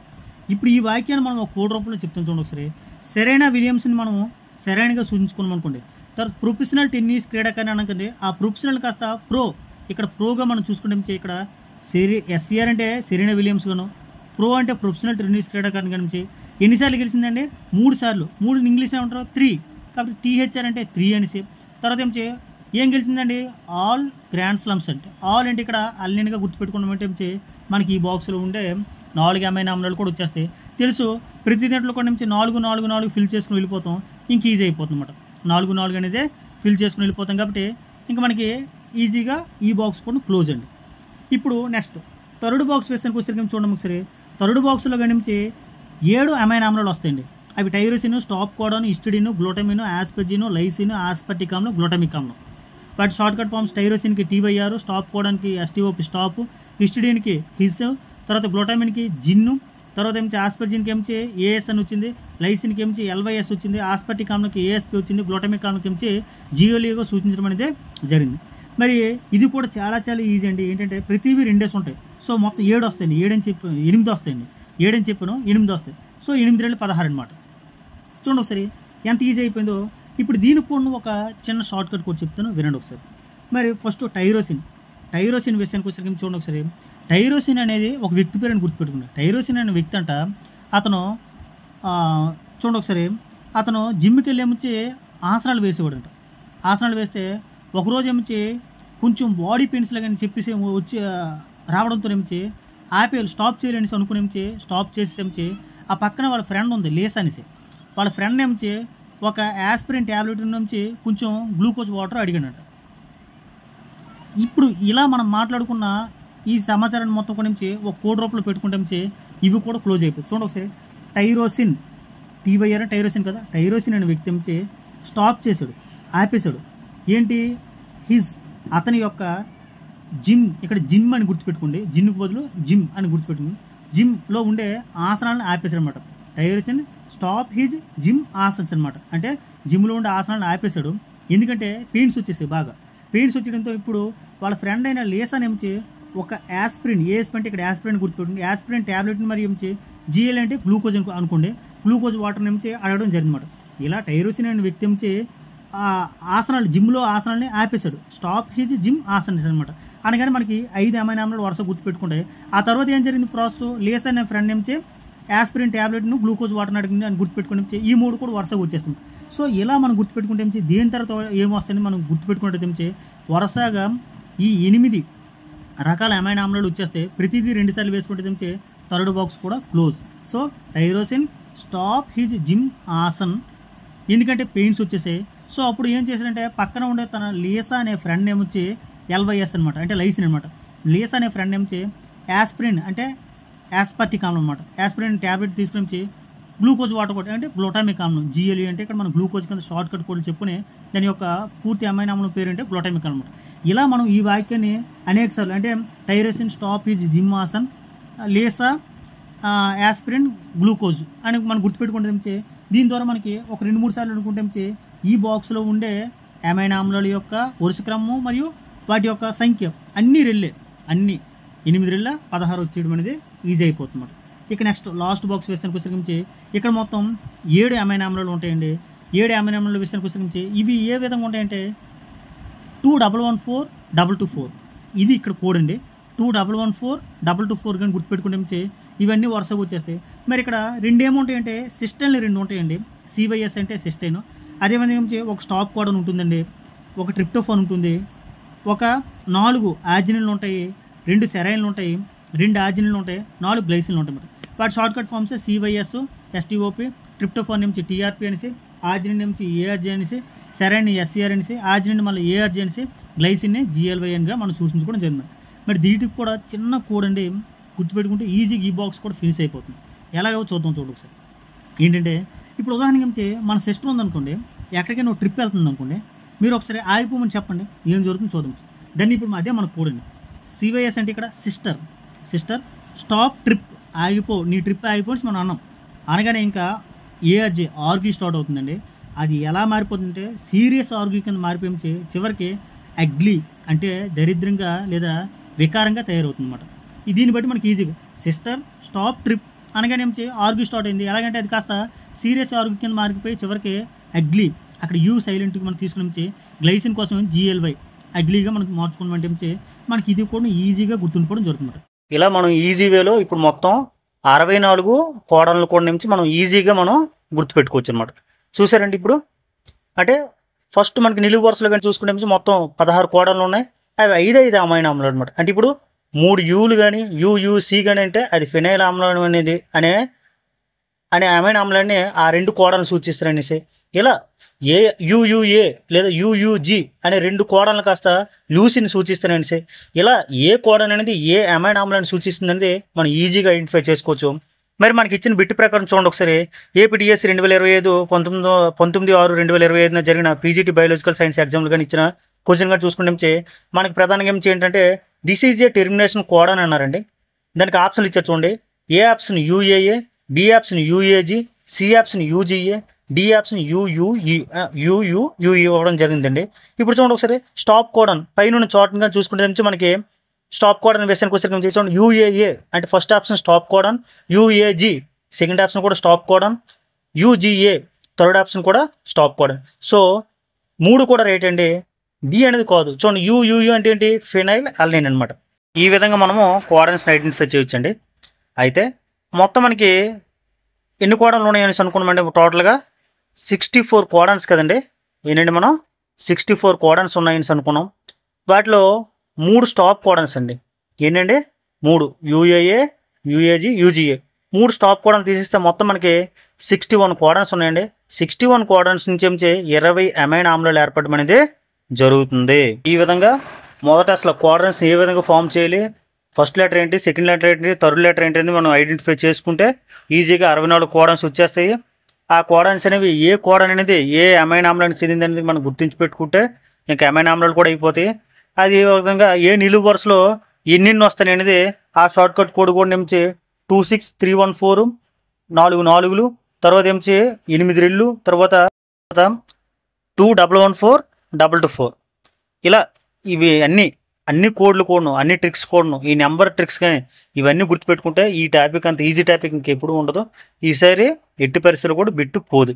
ఇప్పుడు ఈ వాక్యాన్ని మనం ఒక కోడ్ రూపంలో చెప్తాం. చూడండి ఒకసారి సెరెనా విలియమ్స్ని మనం సెరైన్గా సూచించుకున్నాం అనుకోండి. తర్వాత ప్రొఫెషనల్ టెన్నిస్ క్రీడాకారిణి అనకండి ఆ ప్రొఫెషనల్ కాస్త ఇక్కడ ప్రోగా మనం చూసుకుంటే ఇక్కడ SCR అంటే సెరెనా విలియమ్స్ గాను, ప్రో అంటే ప్రొఫెషనల్ టెన్నిస్ క్రీడాకారిణి నుంచి ఎన్నిసార్లు గెలిచిందండి 3 సార్లు. 3 ఇంగ్లీష్ ఏమంటారు 3 కాబట్టి THR అంటే 3 అనేసి. తర్వాత ఏం గెలిచిందండి ఆల్ గ్రాండ్ స్లామ్స్ అంటే ఆల్ అంటే ఇక్కడ అల్లిన్గా గుర్తుపెట్టుకున్నామంటే మనకి ఈ బాక్స్లో ఉండే 4 అమైనో ఆమ్లాలు కూడా వచ్చేస్తాయి. తెలుసు ప్రతి దాంట్లో కూడా 4 ఫిల్ చేసుకుని వెళ్ళిపోతాం. ఇంక ఈజీ అయిపోతుంది అన్నమాట. 4 అనేది ఫిల్ చేసుకుని వెళ్ళిపోతాం కాబట్టి ఇంకా మనకి ఈజీగా ఈ బాక్స్ కూడా క్లోజ్ అండి. ఇప్పుడు నెక్స్ట్ థర్డ్ బాక్స్ వేసానికి వచ్చేసరికి చూడండి ఒకసారి థర్డ్ బాక్స్లో కానీ 7 అమైనో ఆమ్లాలు వస్తాయండి. అవి tyrosine, stop codon, histidine, glutamine, asparagine, lysine, aspartic ఆమ్లం, గ్లూటమిక్ ఆమ్లం. వాటి షార్ట్ కట్ ఫామ్స్ టైరోసిన్కి TYR, స్టాప్ కోడాన్కి STOP స్టాప్, హిస్టిడిన్కి HIS, తర్వాత గ్లూటమిన్కి జిన్ను, తర్వాత ఆస్పర్జిన్కి AS అని వచ్చింది, లైసిన్కి LYS వచ్చింది, ఆస్పర్టిక్ ఆమ్లంకి ASP వచ్చింది, గ్లూటమిక్ ఆమ్లంకి GLEగా సూచించడం అనేది జరిగింది. మరి ఇది కూడా చాలా ఈజీ అండి. ఏంటంటే ప్రతివి 2 ఉంటాయి. సో మొత్తం 7 వస్తాయండి. 8 వస్తాయండి. 7 అని చెప్పాను, 8 వస్తాయి. సో 8 2 16 అనమాట. చూడండి ఒకసారి ఎంత ఈజీ అయిపోయిందో. ఇప్పుడు దీనికి కూడా ఒక చిన్న షార్ట్ కట్ కూడా చెప్తాను, వినండి ఒకసారి. మరి ఫస్ట్ టైరోసిన్ విషయానికి వచ్చేసరికి చూడండి ఒకసారి. టైరోసిన్ అనేది ఒక వ్యక్తి పేరుని గుర్తుపెట్టుకున్నాడు. టైరోసిన్ అనే వ్యక్తి అంట అతను చూడండి ఒకసారి, అతను జిమ్కి వెళ్ళి ఏమించి ఆసనాలు వేసేవాడంట. ఆసనాలు వేస్తే ఒకరోజు ఏమించి కొంచెం బాడీ పెయిన్స్లో కానీ చెప్పేసి వచ్చి రావడంతో ఏమించి ఆపేయాలి, స్టాప్ చేయాలనేసి అనుకుని ఏమించి స్టాప్ చేసి ఏమించి ఆ పక్కన వాళ్ళ ఫ్రెండ్ ఉంది లేస్ అనేసి, వాళ్ళ ఫ్రెండ్ ఏమించి ఒక యాస్పిరిన్ ట్యాబ్లెట్ నుంచి కొంచెం గ్లూకోజ్ వాటర్ అడిగాడంట. ఇప్పుడు ఇలా మనం మాట్లాడుకున్న ఈ సమాచారాన్ని మొత్తం కూడా నుంచి ఒక కోడ్ రూపంలో పెట్టుకుంటే ఇవి కూడా క్లోజ్ అయిపోయి. చూడండి ఒకసారి, టైరోసిన్ TYR టైరోసిన్ కదా, టైరోసిన్ అనే వ్యక్తి నుంచి స్టాప్ చేశాడు, ఆపేశాడు. ఏంటి అతని యొక్క జిమ్, ఇక్కడ జిమ్ అని గుర్తుపెట్టుకోండి, జిమ్కి బదులు జిమ్ అని గుర్తుపెట్టుకోండి. జిమ్లో ఉండే ఆసనాలను ఆపేశాడు అనమాట. Tyrosine stop his gym asanas అనమాట. అంటే జిమ్లో ఉండే ఆసనాలను ఆపేశాడు. ఎందుకంటే పెయిన్స్ వచ్చేసాయి, బాగా పెయిన్స్ వచ్చేయడంతో ఇప్పుడు వాళ్ళ ఫ్రెండ్ అయిన లేసన్ ఏమిచి ఒక యాస్పిరిన్, అంటే ఇక్కడ యాస్పిరిన్ గుర్తుపెట్టుకోండి, యాస్పిరిన్ ట్యాబ్లెట్ని మరి ఏమిచి GL అంటే గ్లూకోజ్ అనుకోండి, గ్లూకోజ్ వాటర్ ఏమిచి అడగడం జరిగిందన్నమాట. ఇలా టైరోసిన్ అనే వ్యక్తి ఏమిచి ఆసనాలు, జిమ్లో ఆసనాలని ఆపేశాడు, స్టాప్ హిజ్ జిమ్ ఆసన్స్ అనమాట. అనగానే మనకి 5 అమైనో ఆమ్లాలు వరుస గుర్తుపెట్టుకుంటాయి. ఆ తర్వాత ఏం జరిగింది ప్రాసెస్, లేస్ అనే ఫ్రెండ్ ఏమిచి యాస్పిరిన్ ట్యాబ్లెట్ను గ్లూకోజ్ వాటర్ అడిగింది అని గుర్తుపెట్టుకుని ఈ 3 కూడా వరుసగా వచ్చేస్తుంది. సో ఇలా మనం గుర్తుపెట్టుకుంటే దేని తర్వాత ఏమొస్తుంది మనం గుర్తుపెట్టుకుంటే వరుసగా ఈ 8 రకాల అమైనో ఆమ్లాలు వచ్చేస్తే ప్రతిదీ 2 సార్లు వేసుకుంటే థర్డ్ బాక్స్ కూడా close. So tyrosine stop his gym ఆసన్, ఎందుకంటే పెయిన్స్ వచ్చేసాయి. సో అప్పుడు ఏం చేశాడంటే పక్కన ఉండే తన లేసా అనే ఫ్రెండ్ ఏమొచ్చి LYS అనమాట, అంటే లైసిన్ అనమాట. లేసా అనే ఫ్రెండ్ ఏమొచ్చి యాస్పిరిన్ అంటే యాస్పర్టిక్ ఆమ్లం అనమాట, యాస్పిరిన్ ట్యాబ్లెట్ తీసుకుని గ్లూకోజ్ వాటర్ కూడా అంటే గ్లూటామిక్ ఆమ్లం, GLE అంటే ఇక్కడ మనం గ్లూకోజ్ కింద షార్ట్ కట్ కూడా చెప్పుకుని దాని యొక్క పూర్తి అమైనో ఆమ్లం పేరు అంటే గ్లూటామిక్ అనమాట. ఇలా మనం ఈ వాక్యాన్ని అనేక సార్లు అంటే టైరోసిన్ స్టాప్ హిజ్ జిమ్ ఆసన్, లేసా యాస్పిరిన్ గ్లూకోజ్ అని మనం గుర్తుపెట్టుకుంటే దీని ద్వారా మనకి ఒక 2-3 సార్లు అనుకుంటే ఈ బాక్స్లో ఉండే అమైనో ఆమ్లాల యొక్క వరుస క్రమము మరియు వాటి యొక్క సంఖ్య అన్ని 8 రెళ్ళ 16 వచ్చేయడం అనేది ఈజీ అయిపోతుంది. ఇక నెక్స్ట్ లాస్ట్ బాక్స్ విషయానికి వచ్చేసి ఇక్కడ మొత్తం 7 అమైనో ఆమ్లాలు ఉంటాయండి. 7 అమైనో ఆమ్లాల విషయానికి వచ్చేసి ఇవి ఏ విధంగా ఉంటాయంటే 2114224 ఇది ఇక్కడ కోడ్ అండి. 2114224 కానీ గుర్తుపెట్టుకుంటే ఇవన్నీ వరుసగా వచ్చేస్తాయి. మరి ఇక్కడ 2 ఏముంటాయంటే సిస్టైన్లు 2 ఉంటాయండి. CYS అంటే సిస్టైన్, అదేవిధంగా ఒక స్టాప్ కోడన్ ఉంటుందండి, ఒక ట్రిప్టోఫాన్ ఉంటుంది, ఒక 4 ఆర్జినిన్లు ఉంటాయి, 2 సెరైన్లు ఉంటాయి, 2 ఆర్జినిన్లు ఉంటాయి, 4 గ్లైసిన్లు ఉంటాయి అన్నమాట. వాటి short cut forms CYS, STOP, tryptophan నుంచి TRP అనేసి, ఆర్జినిన్ నుంచి ARG అనేసి, సెరైన్ SCR అనేసి, ఆర్జినిన్ మళ్ళీ ARG అనేసి, గ్లైసిన్ని GLYNగా మనం సూచించుకోవడం జరిగింది. మరి దీటికి కూడా చిన్న కోడ్ అండి, గుర్తుపెట్టుకుంటే ఈజీగా ఈ బాక్స్ కూడా ఫినిష్ అయిపోతుంది. ఎలాగో చూడండి ఒకసారి. ఏంటంటే ఇప్పుడు ఉదాహరణకి మన సిస్టమ్ ఉందనుకోండి, ఎక్కడికైనా ఒక ట్రిప్ వెళ్తుంది అనుకోండి, మీరు ఒకసారి ఆగిపోమని చెప్పండి, ఏం జరుగుతుందో చూద్దాం. దాన్ని ఇప్పుడు అదే మనకు కోడ్ అండి. CYS అంటే ఇక్కడ సిస్టర్ స్టాప్ ట్రిప్, ఆగిపో, నీ ట్రిప్ ఆగిపోయి మనం అన్నాం. అనగానే ఇంకా ARG ఆర్గ్యూ స్టార్ట్ అవుతుందండి. అది ఎలా మారిపోతుందంటే సీరియస్ ఆర్గ్యూ కింద మారిపోయి చివరికి అగ్లీ అంటే దరిద్రంగా లేదా వికారంగా తయారవుతుంది అన్నమాట. దీన్ని బట్టి మనకి ఈజీగా సిస్టర్ స్టాప్ ట్రిప్ అనగానే ఏమిచి ఆర్గ్యూ స్టార్ట్ అయింది. ఎలాగంటే అది కాస్త సీరియస్ ఆర్గ్యూ కింద మారిపోయి చివరికి అగ్లీ, అక్కడ యూ సైలెంట్కి మనం తీసుకుని గ్లైసిన్ కోసం GLY అగ్లీగా మనకు మార్చుకోవడం మనకి ఇది కూడా ఈజీగా గుర్తుండిపోవడం జరుగుతుంది. ఇలా మనం ఈజీ వేలో ఇప్పుడు మొత్తం 64 కోడన్లు కూడా నుంచి మనం ఈజీగా మనం గుర్తుపెట్టుకోవచ్చు అనమాట. చూసారండి ఇప్పుడు అంటే ఫస్ట్ మనకి నిలువు వరుసలో కానీ చూసుకుంటే మొత్తం 16 కోడన్లు ఉన్నాయి. అవి 5 అమైనో ఆమ్లాలు అనమాట. అంటే ఇప్పుడు 3 యూలు కానీ UUC కానీ అంటే అది ఫినైల్ ఆమ్లం అనేది అనే అమైనో ఆమ్లాన్ని ఆ 2 కోడన్లు సూచిస్తారనేసి, ఇలా UUA లేదా UUG అనే 2 కోడన్లు కాస్త లూసిన్ సూచిస్తారనేసి, ఇలా ఏ కోడన్ అనేది ఏ అమైనో ఆమ్లాన్ని సూచిస్తుందనేది మనం ఈజీగా ఐడెంటిఫై చేసుకోవచ్చు. మరి మనకి ఇచ్చిన బిట్ ప్రకారం చూడండి ఒకసారి. ఏపీటీఎస్ 2025 19/6/2025 జరిగిన PGT బయాలజికల్ సైన్స్ ఎగ్జామ్లు కానీ ఇచ్చిన క్వశ్చన్ కానీ చూసుకుంటే మనకి ప్రధానంగా ఏంటంటే this is a termination code అని అన్నారండి. దానికి ఆప్షన్లు ఇచ్చారు చూడండి. A option UAA, B option UAG, C option UGA, D option UUE ఇవ్వడం జరిగిందండి. ఇప్పుడు చూడండి ఒకసారి స్టాప్ కోడన్ పైన చార్ట్గా చూసుకుంటే మనకి స్టాప్ కోడన్ విషయానికి వచ్చేసరికి చూడండి. UAA అంటే first option stop codon, UAG second option కూడా stop codon, UGA third option కూడా స్టాప్ కోడన్. సో 3 కూడా రైట్ అండి. డి అనేది కాదు. చూడండి యు అంటే ఏంటి? ఫినైల్ అలైన్ అనమాట. ఈ విధంగా మనము కోడన్స్ని ఐడెంటిఫై చేయొచ్చండి. అయితే మొత్తం మనకి ఎన్ని కోడన్లు ఉన్నాయని అనుకున్నామంటే టోటల్గా 64 కోడన్స్ కదండి. ఏంటండి మనం 64 కోడన్స్ ఉన్నాయని అనుకున్నాం. వాటిలో 3 స్టాప్ కోడన్స్ అండి. ఏంటండి 3 యూఏఏ, యూఏజీ, యూజీఏ 3 స్టాప్ కోడన్లు తీసిస్తే మొత్తం మనకి 61 కోడన్స్ ఉన్నాయండి. 61 కోడన్స్ నుంచి 20 అమైన్ ఆమ్లాలు ఏర్పడడం అనేది జరుగుతుంది. ఈ విధంగా మొదట అసలు కోడన్స్ ఏ విధంగా ఫామ్ చేయాలి, ఫస్ట్ లెటర్ ఏంటి, సెకండ్ లెటర్ ఏంటి, థర్డ్ లెటర్ ఏంటి అనేది మనం ఐడెంటిఫై చేసుకుంటే ఈజీగా 64 కోడన్స్ వచ్చేస్తాయి. ఆ కోడన్స్ అనేవి ఏ కోడన్ అనేది ఏ అమైన్ ఆమ్లానికి చెందింది అనేది మనం గుర్తించి పెట్టుకుంటే ఇంకా అమైన్ ఆమ్లాలు కూడా అయిపోతాయి. అది ఏ విధంగా ఏ నిలువు వరుసలో ఎన్ని వస్తాయి అనేది ఆ షార్ట్ కట్ కోడ్ కూడా 26314 4 4లు, తర్వాత 8 2, తర్వాత 2114 ఇలా ఇవి అన్ని కోడ్లు కూడాను, అన్ని ట్రిక్స్ కూడాను, ఈ నెంబర్ ట్రిక్స్ కానీ ఇవన్నీ గుర్తుపెట్టుకుంటే ఈ టాపిక్ అంత ఈజీ టాపిక్ ఇంకెప్పుడు ఉండదు. ఈసారి ఎట్టి పరిస్థితులు కూడా బిట్టు పోదు.